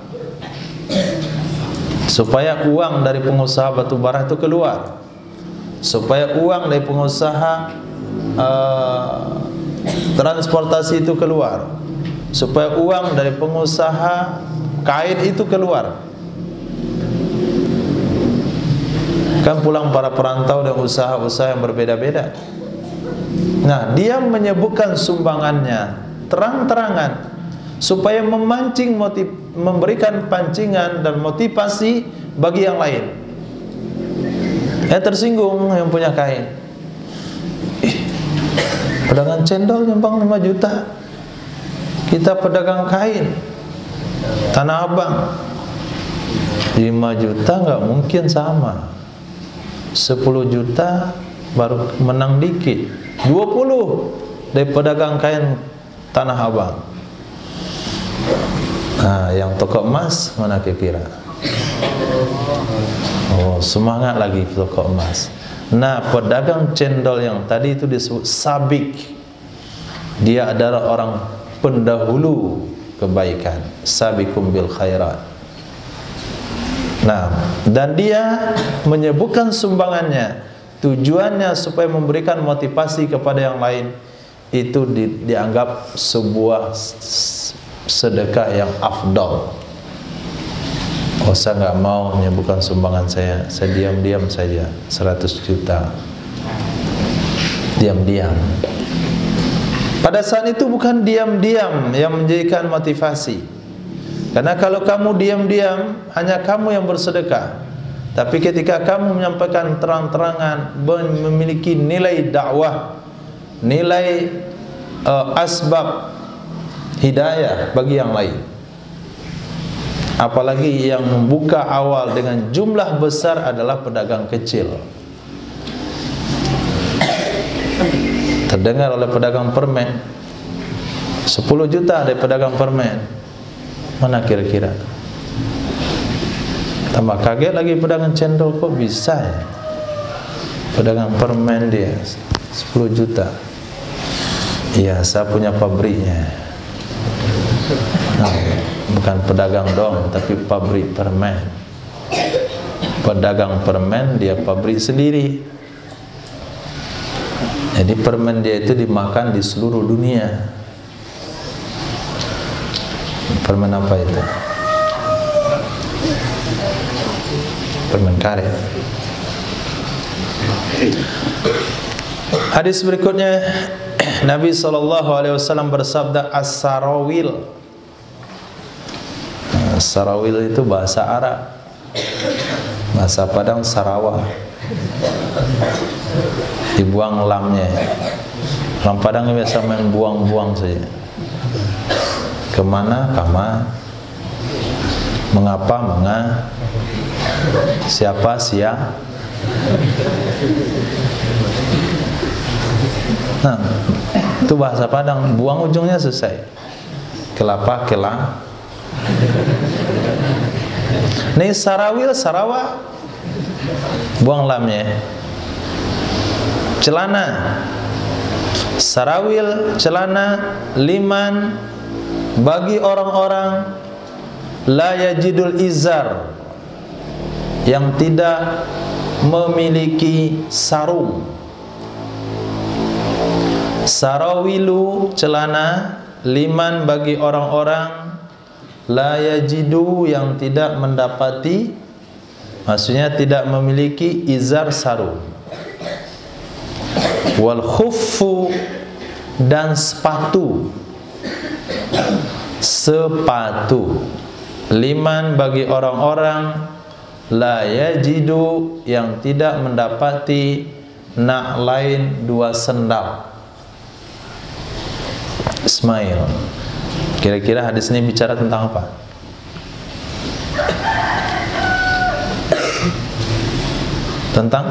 Speaker 2: supaya uang dari pengusaha batu bara itu keluar, supaya uang dari pengusaha transportasi itu keluar, supaya uang dari pengusaha kain itu keluar. Kan pulang para perantau dan usaha-usaha yang berbeda-beda. Nah, dia menyebutkan sumbangannya terang-terangan supaya memancing memberikan pancingan dan motivasi bagi yang lain. Tersinggung yang punya kain. Pedagang cendol nyumbang 5 juta. Kita pedagang kain Tanah Abang 5 juta nggak mungkin sama. 10 juta baru menang dikit. 20 dari pedagang kain Tanah Abang. Nah, yang toko emas mana kira? Oh, semangat lagi toko emas. Nah, pedagang cendol yang tadi itu disebut sabik. Dia adalah orang pendahulu kebaikan. Sabiqum bil khairat. Nah, dan dia menyebutkan sumbangannya, tujuannya supaya memberikan motivasi kepada yang lain. Itu dianggap sebuah sedekah yang afdal. Oh, saya nggak mau menyebutkan sumbangan saya diam-diam saja 100 juta. Diam-diam. Pada saat itu bukan diam-diam yang menjadikan motivasi. Karena kalau kamu diam-diam, hanya kamu yang bersedekah. Tapi ketika kamu menyampaikan terang-terangan, memiliki nilai dakwah, nilai asbab hidayah bagi yang lain. Apalagi yang membuka awal dengan jumlah besar adalah pedagang kecil. Terdengar oleh pedagang permen 10 juta dari pedagang permen. Mana kira-kira? Tambah kaget lagi pedagang cendol, kok bisa ya? Pedagang permen dia 10 juta. Iya, saya punya pabriknya. Nah, bukan pedagang dong, tapi pabrik permen. Pedagang permen dia pabrik sendiri. Jadi permen dia itu dimakan di seluruh dunia. Permen apa itu? Permen karet. Hadis berikutnya, Nabi SAW bersabda, as-sarawil. Sarawil itu bahasa Arab, bahasa Padang Sarawak. Dibuang lamnya. Orang Padang biasa main buang-buang saja. Kemana? Kama. Mengapa? Menga. Siapa? Sia. Nah, itu bahasa Padang, buang ujungnya selesai. Kelapa, kelang. Nih sarawil, sarawa, buang lamnya. Celana, sarawil, celana, liman, bagi orang-orang la yajidul izar, yang tidak memiliki sarung. Sarawilu, celana, liman, bagi orang-orang la yajidu, yang tidak mendapati, maksudnya tidak memiliki izar, sarung. Wal khuffu, dan sepatu. Sepatu, liman, bagi orang-orang la yajidu, yang tidak mendapati na'lain, dua sendal. Ismail, kira-kira hadis ini bicara tentang apa? Tentang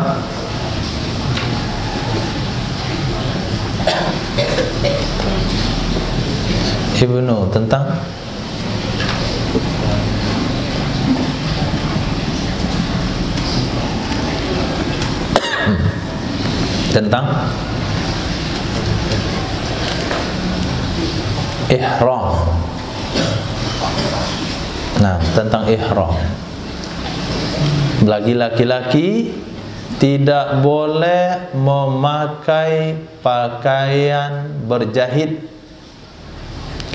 Speaker 2: Ibnu, tentang ihram. Nah, tentang ihram. Bagi laki-laki tidak boleh memakai pakaian berjahit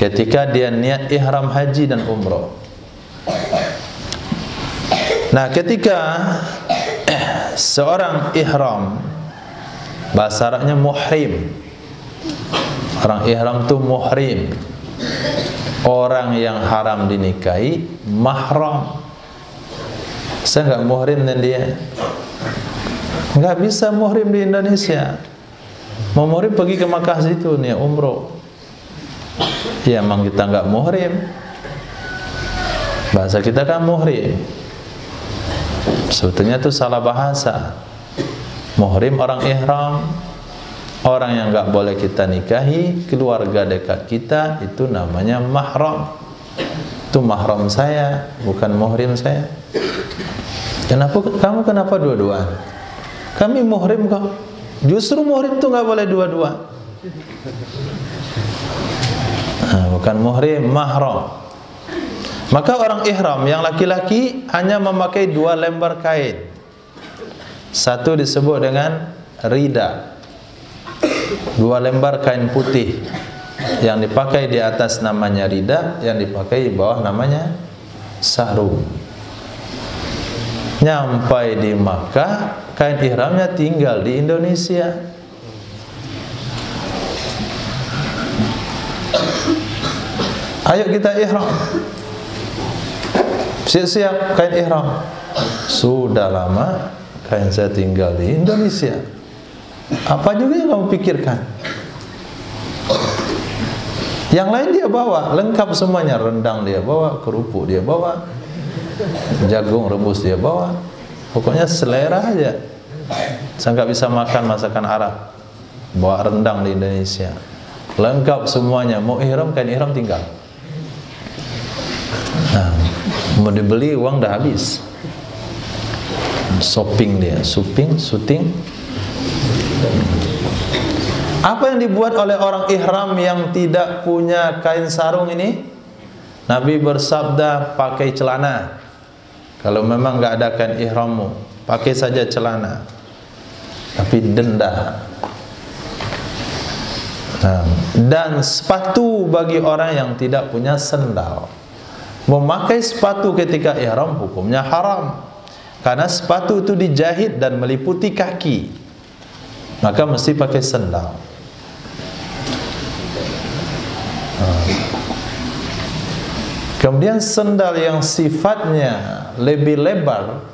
Speaker 2: ketika dia niat ihram haji dan umroh. Nah, ketika seorang ihram, bahasa Arabnya muhrim. Orang ihram itu muhrim, orang yang haram dinikahi, mahram. Saya nggak muhrim dan dia nggak bisa muhrim di Indonesia. Mau muhrim pergi ke Makkah situ nih umroh. Ya emang kita nggak muhrim. Bahasa kita kan muhrim. Sebetulnya itu salah bahasa. Muhrim orang ihram, orang yang nggak boleh kita nikahi, keluarga dekat kita, itu namanya mahram. Itu mahram saya, bukan muhrim saya. Kenapa dua-duaan? Kami muhrim kok. Justru muhrim itu nggak boleh dua-dua. Nah, bukan muhrim, mahram. Maka orang ihram yang laki-laki hanya memakai 2 lembar kain. Satu disebut dengan rida, 2 lembar kain putih. Yang dipakai di atas namanya rida, yang dipakai di bawah namanya sarung. Nyampai di Makkah, kain ihramnya tinggal di Indonesia. Ayo kita ihram. Siap-siap kain ihram. Sudah lama kain saya tinggal di Indonesia. Apa juga yang kamu pikirkan? Yang lain dia bawa, lengkap semuanya. Rendang dia bawa, kerupuk dia bawa, jagung rebus dia bawa. Pokoknya selera aja. Saya nggak bisa makan masakan Arab, bawa rendang di Indonesia. Lengkap semuanya. Mau ihram, kain ihram tinggal. Nah, mau dibeli uang dah habis. Shopping dia, syuting. Apa yang dibuat oleh orang ihram yang tidak punya kain sarung ini? Nabi bersabda, pakai celana. Kalau memang nggak ada kain ihrammu, pakai saja celana. Tapi denda. Nah, dan sepatu bagi orang yang tidak punya sendal. Memakai sepatu ketika ihram hukumnya haram. Karena sepatu itu dijahit dan meliputi kaki. Maka mesti pakai sendal. Kemudian sendal yang sifatnya lebih lebar,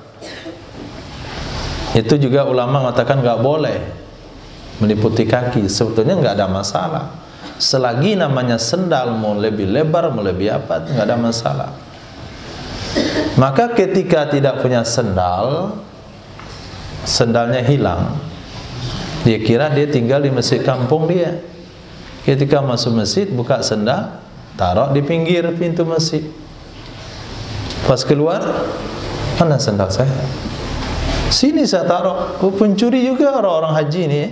Speaker 2: itu juga ulama mengatakan nggak boleh meliputi kaki. Sebetulnya nggak ada masalah. Selagi namanya sendal mau lebih lebar, mau lebih apa, nggak ada masalah. Maka ketika tidak punya sendal, sendalnya hilang, Dia kira dia tinggal di masjid kampung dia. Ketika masuk masjid, buka sendal, taruh di pinggir pintu masjid. Pas keluar, mana sendal saya? Sini saya taruh. Oh, pencuri juga orang-orang haji ni.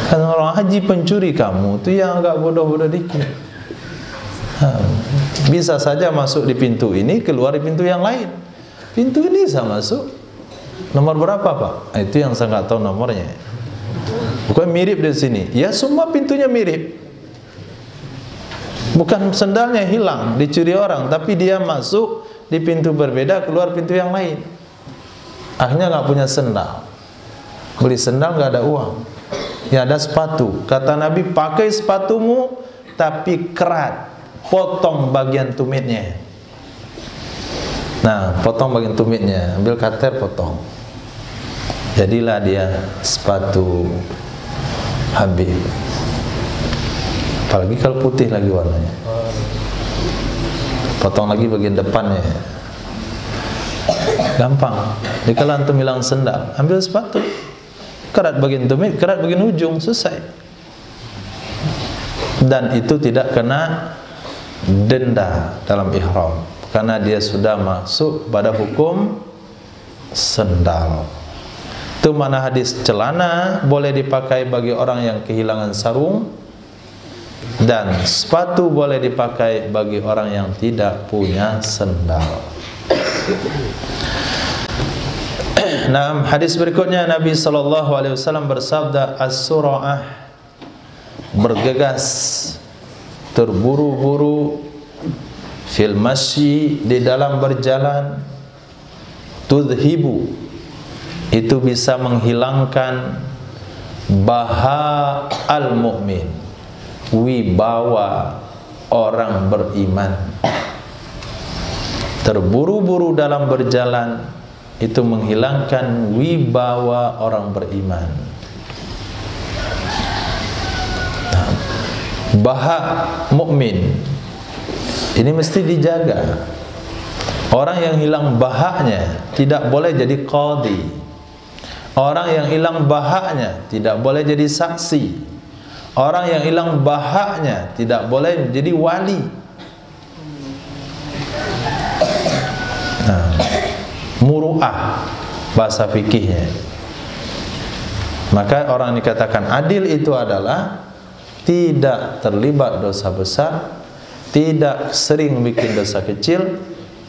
Speaker 2: Kan orang haji pencuri, kamu tu yang agak bodoh-bodoh dikit. Bisa saja masuk di pintu ini, keluar di pintu yang lain. Pintu ini saya masuk. Nomor berapa Pak? Itu yang saya nggak tahu nomornya. Bukan mirip di sini. Ya semua pintunya mirip. Bukan sendalnya hilang, dicuri orang, tapi dia masuk di pintu berbeda, keluar pintu yang lain. Akhirnya nggak punya sendal. Beli sendal nggak ada uang. Ya ada sepatu. Kata Nabi, pakai sepatumu tapi kerat, potong bagian tumitnya. Nah, potong bagian tumitnya, ambil cutter potong. Jadilah dia sepatu Habib. Apalagi kalau putih lagi warnanya. Potong lagi bagian depannya. Gampang. Jadi kalau antum hilang sendal, ambil sepatu. Kerat bagian tumit, kerat bagian ujung, selesai. Dan itu tidak kena denda dalam ihram, karena dia sudah masuk pada hukum sendal. Itu mana hadis celana boleh dipakai bagi orang yang kehilangan sarung, dan sepatu boleh dipakai bagi orang yang tidak punya sendal. Nah, hadis berikutnya Nabi SAW bersabda, as-sura'ah, bergegas, terburu-buru, fil masyi, di dalam berjalan, tudhibu, itu bisa menghilangkan baha al-mu'min, wibawa orang beriman. Terburu-buru dalam berjalan itu menghilangkan wibawa orang beriman. Baha mukmin ini mesti dijaga. Orang yang hilang bahanya tidak boleh jadi qadhi. Orang yang hilang bahanya tidak boleh jadi saksi. Orang yang hilang bahanya tidak boleh jadi wali. Nah, muru'ah bahasa fikihnya. Maka orang yang dikatakan adil itu adalah tidak terlibat dosa besar, tidak sering bikin dosa kecil,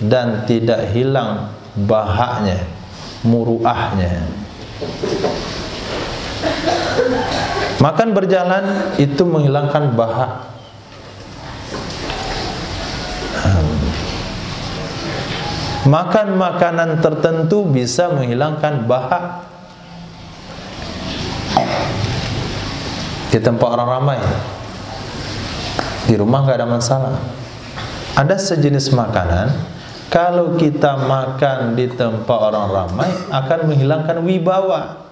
Speaker 2: dan tidak hilang bahaknya, muru'ahnya. Makan berjalan itu menghilangkan bahak. Makan makanan tertentu bisa menghilangkan bahak. Di tempat orang ramai, di rumah nggak ada masalah. Ada sejenis makanan, kalau kita makan di tempat orang ramai akan menghilangkan wibawa.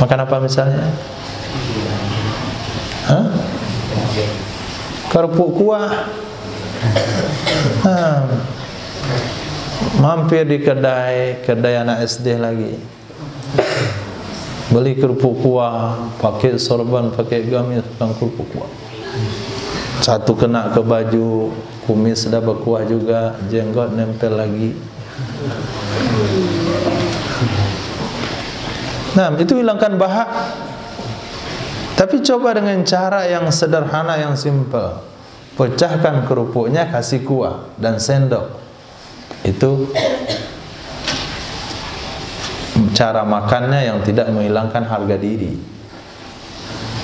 Speaker 2: Makan apa misalnya? Kerupuk kuah. Mampir di kedai anak SD lagi, beli kerupuk kuah, pakai sorban, pakai gamis, tukang kerupuk kuah. Satu kena ke baju, kumis sudah berkuah juga, jenggot nempel lagi. Nah, itu hilangkan bahak. Tapi coba dengan cara yang sederhana, yang simple. Pecahkan kerupuknya, kasih kuah dan sendok. Itu cara makannya yang tidak menghilangkan harga diri.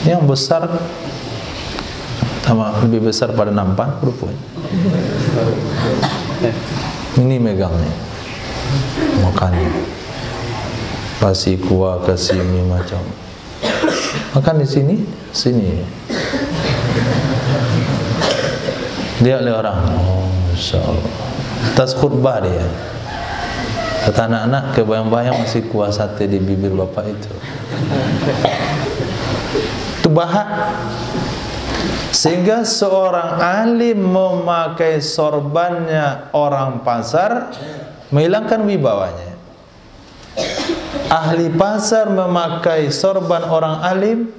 Speaker 2: Yang besar sama lebih besar pada nampan kerupuknya. Ini megangnya, makannya, kasih kuah, kasih mie macam. Makan di sini, sini. Dia oleh orang, oh, Masya Allah. Tas khutbah dia. Kata anak-anak, kebayang-bayang masih kuah sate di bibir bapak itu. Itu bahak. Sehingga seorang alim memakai sorbannya orang pasar menghilangkan wibawanya. ahli pasar memakai sorban orang alim,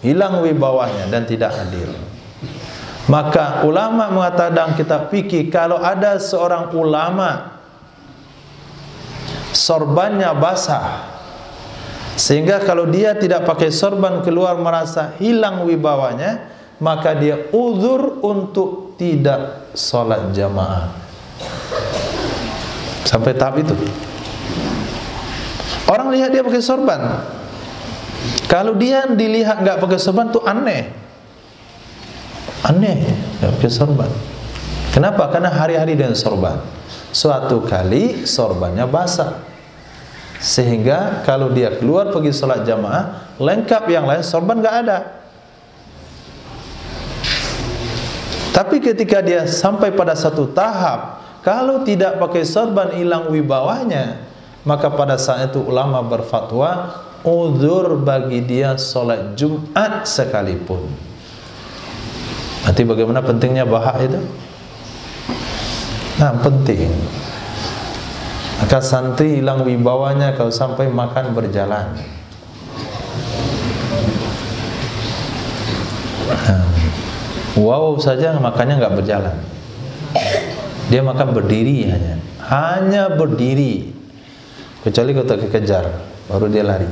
Speaker 2: hilang wibawanya dan tidak adil. Maka ulama mengatakan dalam kitab fikih, kalau ada seorang ulama sorbannya basah, sehingga kalau dia tidak pakai sorban keluar merasa hilang wibawanya, maka dia uzur untuk tidak sholat jamaah. Sampai tahap itu. Orang lihat dia pakai sorban. Kalau dia dilihat nggak pakai sorban tuh aneh. Aneh, nggak pakai sorban. Kenapa? Karena hari-hari dengan sorban. Suatu kali sorbannya basah, sehingga kalau dia keluar pergi sholat jamaah, lengkap yang lain, sorban nggak ada. Tapi ketika dia sampai pada satu tahap, kalau tidak pakai sorban hilang wibawanya, maka pada saat itu ulama berfatwa uzur bagi dia sholat Jumat sekalipun. Nanti bagaimana pentingnya bahak itu? Nah, penting. Maka santri hilang wibawanya kalau sampai makan berjalan. Wow saja makannya nggak berjalan. Dia makan berdiri hanya berdiri. Kecuali kalau tak kejar, baru dia lari.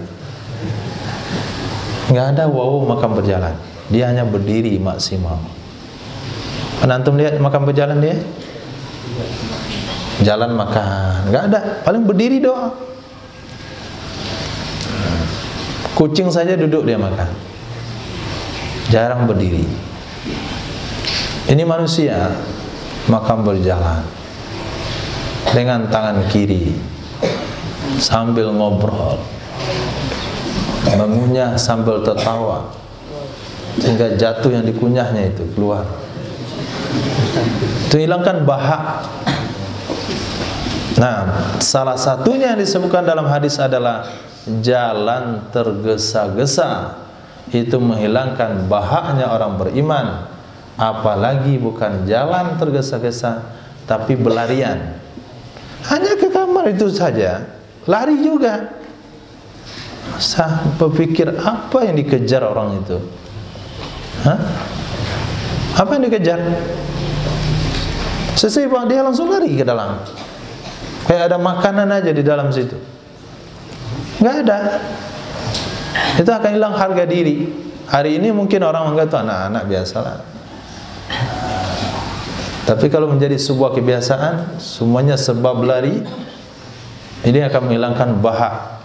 Speaker 2: Nggak ada wow makan berjalan. Dia hanya berdiri maksimal. Antum lihat makan berjalan dia? Jalan makan, nggak ada. Paling berdiri doang. Kucing saja duduk dia makan. Jarang berdiri. Ini manusia makan berjalan dengan tangan kiri sambil ngobrol, mengunyah sambil tertawa, sehingga jatuh yang dikunyahnya itu keluar. Itu hilangkan bahak. Nah, salah satunya yang disebutkan dalam hadis adalah jalan tergesa-gesa. Itu menghilangkan bahaknya orang beriman. Apalagi bukan jalan tergesa-gesa, tapi berlarian. Hanya ke kamar itu saja, lari juga. Saya berpikir apa yang dikejar orang itu? Hah? Apa yang dikejar? Sesuai dia langsung lari ke dalam. Kayak ada makanan aja di dalam situ. Nggak ada. Itu akan hilang harga diri. Hari ini mungkin orang menganggap itu anak-anak biasalah. Tapi kalau menjadi sebuah kebiasaan, semuanya serba berlari, ini akan menghilangkan bahak.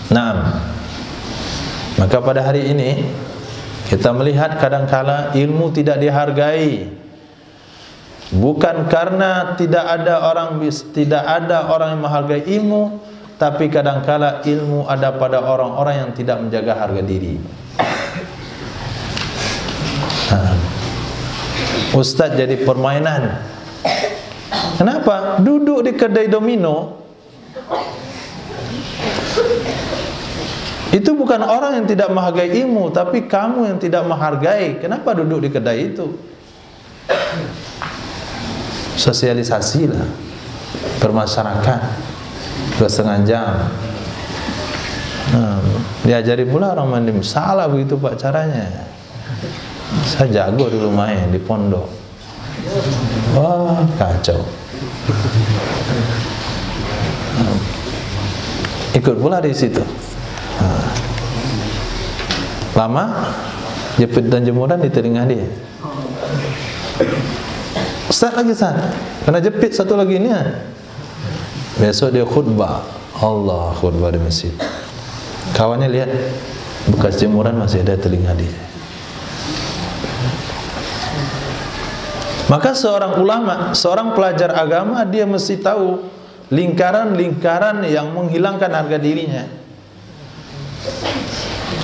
Speaker 2: Nah, maka pada hari ini kita melihat kadangkala ilmu tidak dihargai. Bukan karena tidak ada orang yang menghargai ilmu, tapi kadangkala ilmu ada pada orang-orang yang tidak menjaga harga diri. Ustaz jadi permainan. Kenapa? Duduk di kedai domino itu bukan orang yang tidak menghargai ilmu, tapi kamu yang tidak menghargai. Kenapa duduk di kedai itu? Sosialisasilah, bermasyarakat 2,5 jam. Diajari pula orang mandi. Salah begitu Pak caranya. Saya jago dulu main di pondok. Wah, kacau. Ikut pula di situ. Lama jepit dan jemuran di telinga dia. Ustaz lagi Ustaz, kena jepit satu lagi ini. Besok dia khutbah. Allah, khutbah di masjid. Kawannya lihat bekas jemuran masih ada telinga dia. Maka seorang ulama, seorang pelajar agama, dia mesti tahu lingkaran-lingkaran yang menghilangkan harga dirinya.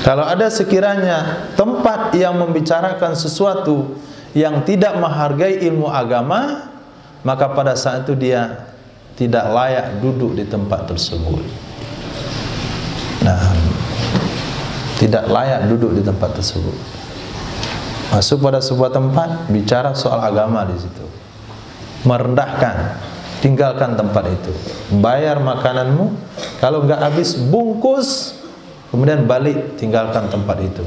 Speaker 2: Kalau ada sekiranya tempat yang membicarakan sesuatu yang tidak menghargai ilmu agama, maka pada saat itu dia tidak layak duduk di tempat tersebut. Nah, tidak layak duduk di tempat tersebut. Masuk pada sebuah tempat bicara soal agama di situ, merendahkan, tinggalkan tempat itu. Bayar makananmu, kalau nggak habis bungkus, kemudian balik, tinggalkan tempat itu.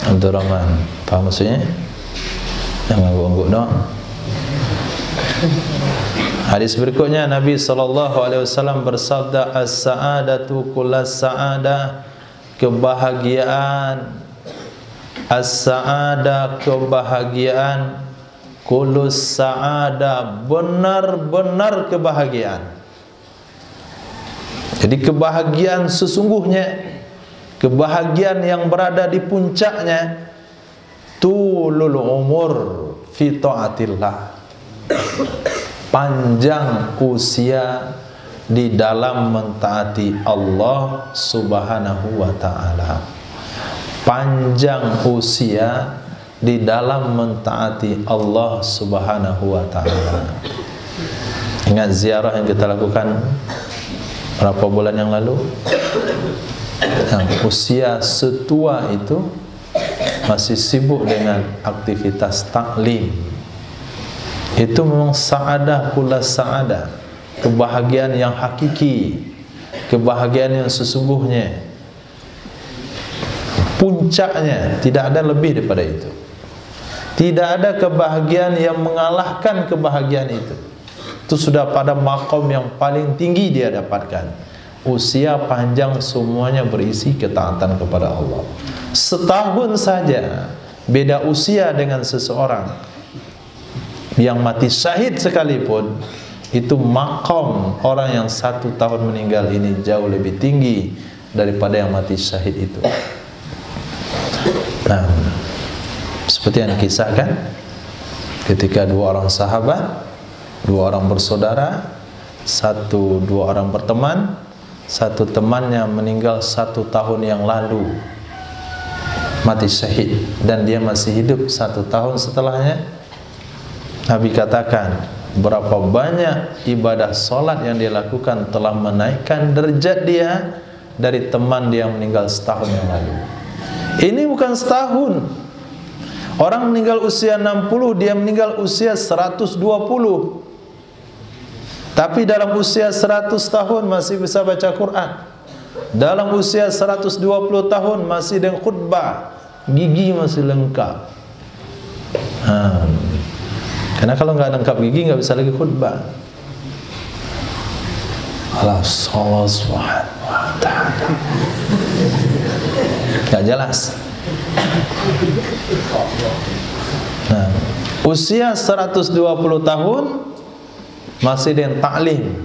Speaker 2: Abdul Rahman, paham maksudnya? Jangan ngangguk-ngangguk dong. Hadis berikutnya Nabi SAW bersabda, as-sa'adatu kullas sa'adah, kebahagiaan, as-sa'adah, kebahagiaan, kullus sa'adah, benar-benar kebahagiaan. Jadi kebahagiaan sesungguhnya, kebahagiaan yang berada di puncaknya, tulul umur fi ta'atillah, panjang usia di dalam mentaati Allah Subhanahu wa ta'ala. Panjang usia di dalam mentaati Allah Subhanahu wa ta'ala. Ingat ziarah yang kita lakukan berapa bulan yang lalu? Yang usia setua itu masih sibuk dengan aktivitas taklim. Itu memang sa'adah pula sa'adah, kebahagiaan yang hakiki, kebahagiaan yang sesungguhnya. Puncaknya tidak ada lebih daripada itu. Tidak ada kebahagiaan yang mengalahkan kebahagiaan itu. Itu sudah pada makom yang paling tinggi dia dapatkan. Usia panjang semuanya berisi ketaatan kepada Allah. Setahun saja beda usia dengan seseorang yang mati syahid sekalipun, itu makom orang yang 1 tahun meninggal ini jauh lebih tinggi daripada yang mati syahid itu. Nah, seperti yang dikisahkan ketika 2 orang sahabat, 2 orang bersaudara, 2 orang berteman, satu temannya meninggal 1 tahun yang lalu, mati syahid, dan dia masih hidup 1 tahun setelahnya. Nabi katakan, berapa banyak ibadah solat yang dia lakukan telah menaikkan derajat dia dari teman dia yang meninggal setahun yang lalu. Ini bukan setahun. Orang meninggal usia 60, dia meninggal usia 120. Tapi dalam usia 100 tahun masih bisa baca Quran. Dalam usia 120 tahun masih dengan khutbah, gigi masih lengkap. Karena kalau nggak lengkap gigi nggak bisa lagi khutbah. Allah Subhanahu wa ta'ala, nggak jelas. Nah, usia 120 tahun masih dengan taklim,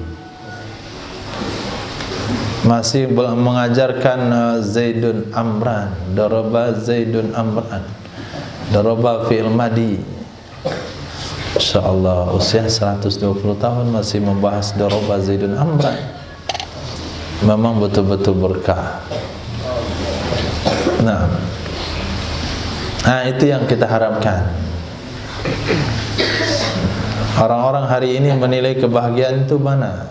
Speaker 2: masih mengajarkan Zaidun Amran, daraba Zaidun Amran, daraba fi'il madi. InsyaAllah usia 120 tahun masih membahas daraba Zaidun Amran. Memang betul-betul berkah. Nah, itu yang kita harapkan. Orang-orang hari ini menilai kebahagiaan itu mana?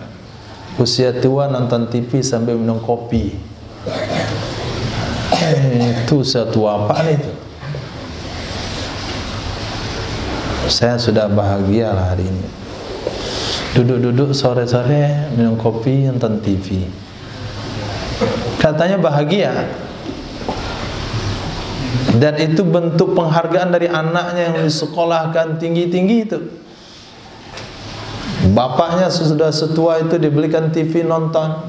Speaker 2: Usia tua nonton TV sambil minum kopi. Itu usia tua apaan itu? Saya sudah bahagia lah hari ini. Duduk-duduk sore-sore minum kopi, nonton TV. Katanya bahagia. Dan itu bentuk penghargaan dari anaknya yang disekolahkan tinggi-tinggi itu. Bapaknya sudah setua itu dibelikan TV nonton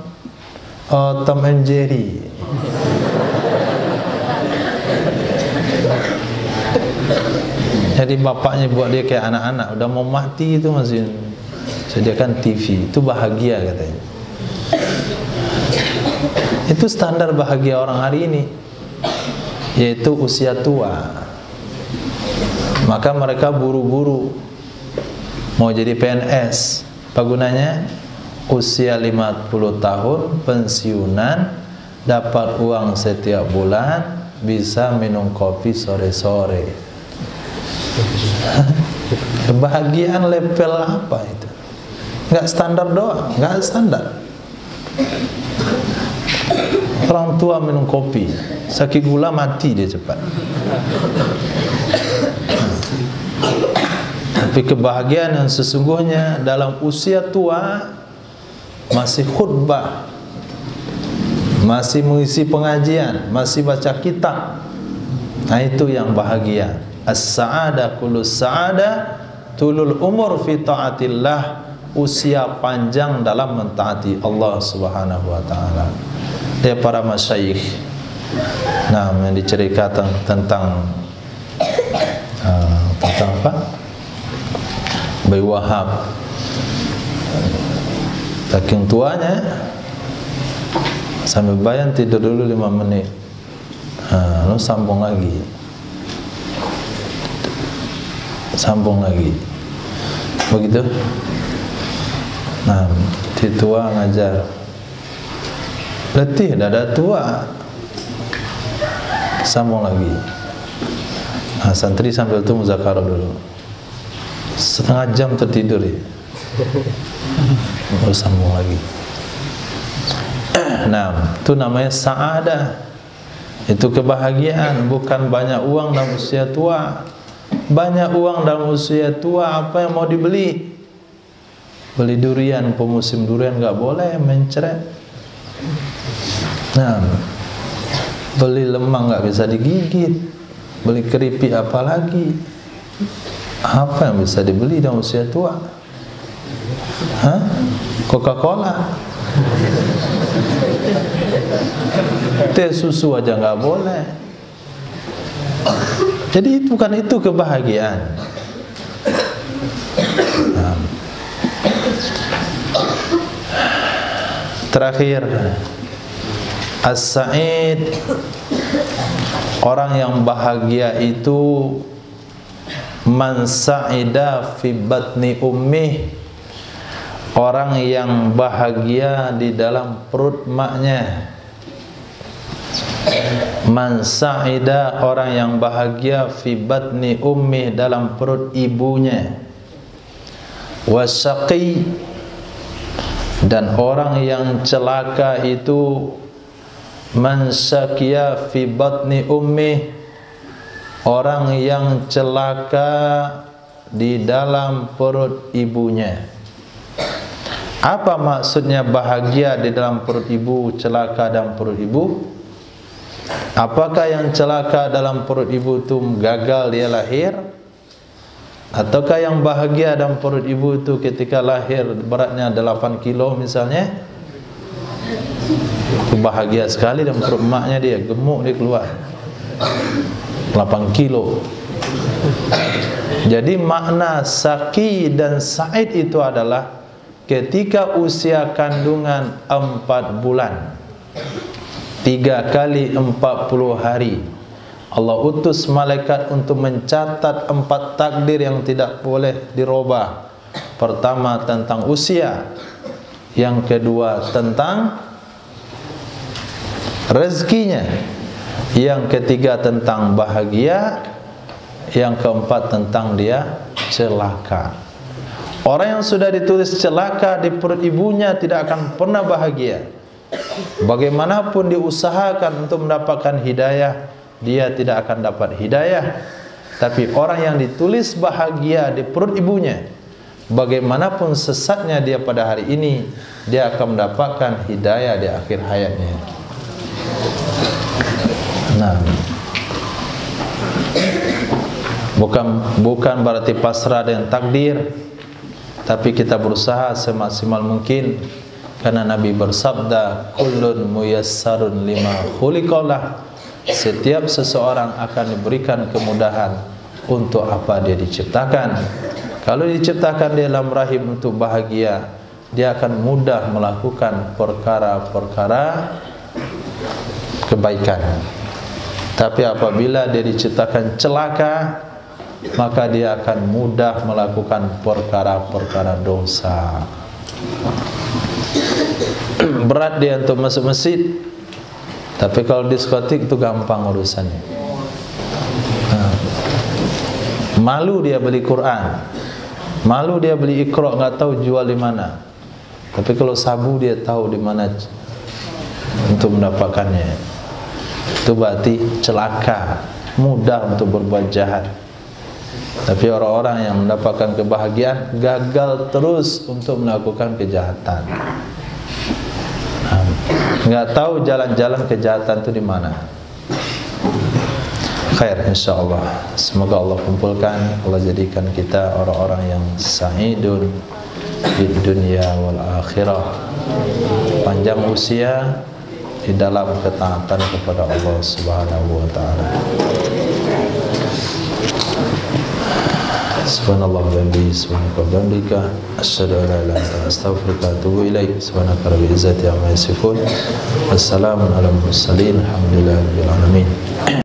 Speaker 2: Tom and Jerry. Jadi bapaknya buat dia kayak anak-anak, udah mau mati itu masih sediakan TV. Itu bahagia katanya. Itu standar bahagia orang hari ini, yaitu usia tua. Maka mereka buru-buru mau jadi PNS. Apa gunanya? Usia 50 tahun pensiunan, dapat uang setiap bulan, bisa minum kopi sore-sore. Kebahagiaan level apa itu? Nggak standar doang, nggak standar. Orang tua minum kopi, sakit gula mati dia cepat. Tapi kebahagiaan yang sesungguhnya dalam usia tua masih khutbah, masih mengisi pengajian, masih baca kitab. Nah itu yang bahagia. As-sa'adah kulus sa'adah tulul umur fi ta'atillah, usia panjang dalam mentaati Allah Subhanahu wa taala. Dia para masyayikh. Nah, yang diceritakan tentang apa? Bayi Wahab. Saking tuanya sampai bayan tidur dulu 5 menit. Lalu sambung lagi. Sambung lagi. Begitu. Nah, si tua ngajar. Letih, dada tua. Sambung lagi. Nah, santri sambil itu muzakarah dulu. Setengah jam tertidur ya. Baru sambung lagi. Nah, itu namanya sa'adah. Itu kebahagiaan, bukan banyak uang dalam usia tua. Banyak uang dalam usia tua, apa yang mau dibeli? Beli durian, pemusim durian nggak boleh, mencret. Nah, beli lemang nggak bisa digigit, beli keripik apalagi. Apa yang bisa dibeli dalam usia tua? Hah? Coca-Cola, teh susu aja nggak boleh. Jadi bukan itu kebahagiaan. Nah. Terakhir, as-sa'id, orang yang bahagia itu man sa'ida fi batni ummih, orang yang bahagia di dalam perut maknya. Man sa'ida, orang yang bahagia fi batni ummih, dalam perut ibunya. Wasyaqi, dan orang yang celaka itu man syaqiya fi batni ummi, orang yang celaka di dalam perut ibunya. Apa maksudnya bahagia di dalam perut ibu, celaka dalam perut ibu? Apakah yang celaka dalam perut ibu itu gagal dia lahir? Ataukah yang bahagia dalam perut ibu itu ketika lahir beratnya 8 kilo misalnya? Bahagia sekali dalam perut emaknya, dia gemuk, dia keluar 8 kilo. Jadi makna saqi dan sa'id itu adalah ketika usia kandungan 4 bulan, 3 kali 40 hari, Allah utus malaikat untuk mencatat 4 takdir yang tidak boleh dirubah. Pertama tentang usia, yang kedua tentang rezekinya, yang ketiga tentang bahagia, yang keempat tentang dia celaka. Orang yang sudah ditulis celaka di perut ibunya tidak akan pernah bahagia. Bagaimanapun diusahakan untuk mendapatkan hidayah, dia tidak akan dapat hidayah. Tapi orang yang ditulis bahagia di perut ibunya, bagaimanapun sesatnya dia pada hari ini, dia akan mendapatkan hidayah di akhir hayatnya. Nah, bukan berarti pasrah dengan takdir, tapi kita berusaha semaksimal mungkin. Karena Nabi bersabda, kullun muyassarun lima khuliqalah, setiap seseorang akan diberikan kemudahan untuk apa dia diciptakan. Kalau diciptakan di dalam rahim untuk bahagia, dia akan mudah melakukan perkara-perkara kebaikan. Tapi apabila dia diciptakan celaka, maka dia akan mudah melakukan perkara-perkara dosa. Berat dia untuk masuk masjid, tapi kalau diskotik itu gampang urusannya. Malu dia beli Quran, malu dia beli Iqra, nggak tahu jual di mana. Tapi kalau sabu dia tahu di mana untuk mendapatkannya. Itu berarti celaka, mudah untuk berbuat jahat. Tapi orang-orang yang mendapatkan kebahagiaan gagal terus untuk melakukan kejahatan. Nggak tahu jalan-jalan kejahatan itu di mana. Khair insyaallah. Semoga Allah kumpulkan, Allah jadikan kita orang-orang yang sa'idun di dunia wal akhirah, panjang usia di dalam ketaatan kepada Allah Subhanahu wa taala. Subhanallah wa bihamdihi, subhanaka wa bihamdika, asyhadu an la ilaha illa anta, astaghfiruka wa atubu ilaik. Subhanaka rabbil izzati amma yasifun. Wassalamun ala mursalin, alhamdulillahi rabbil alamin.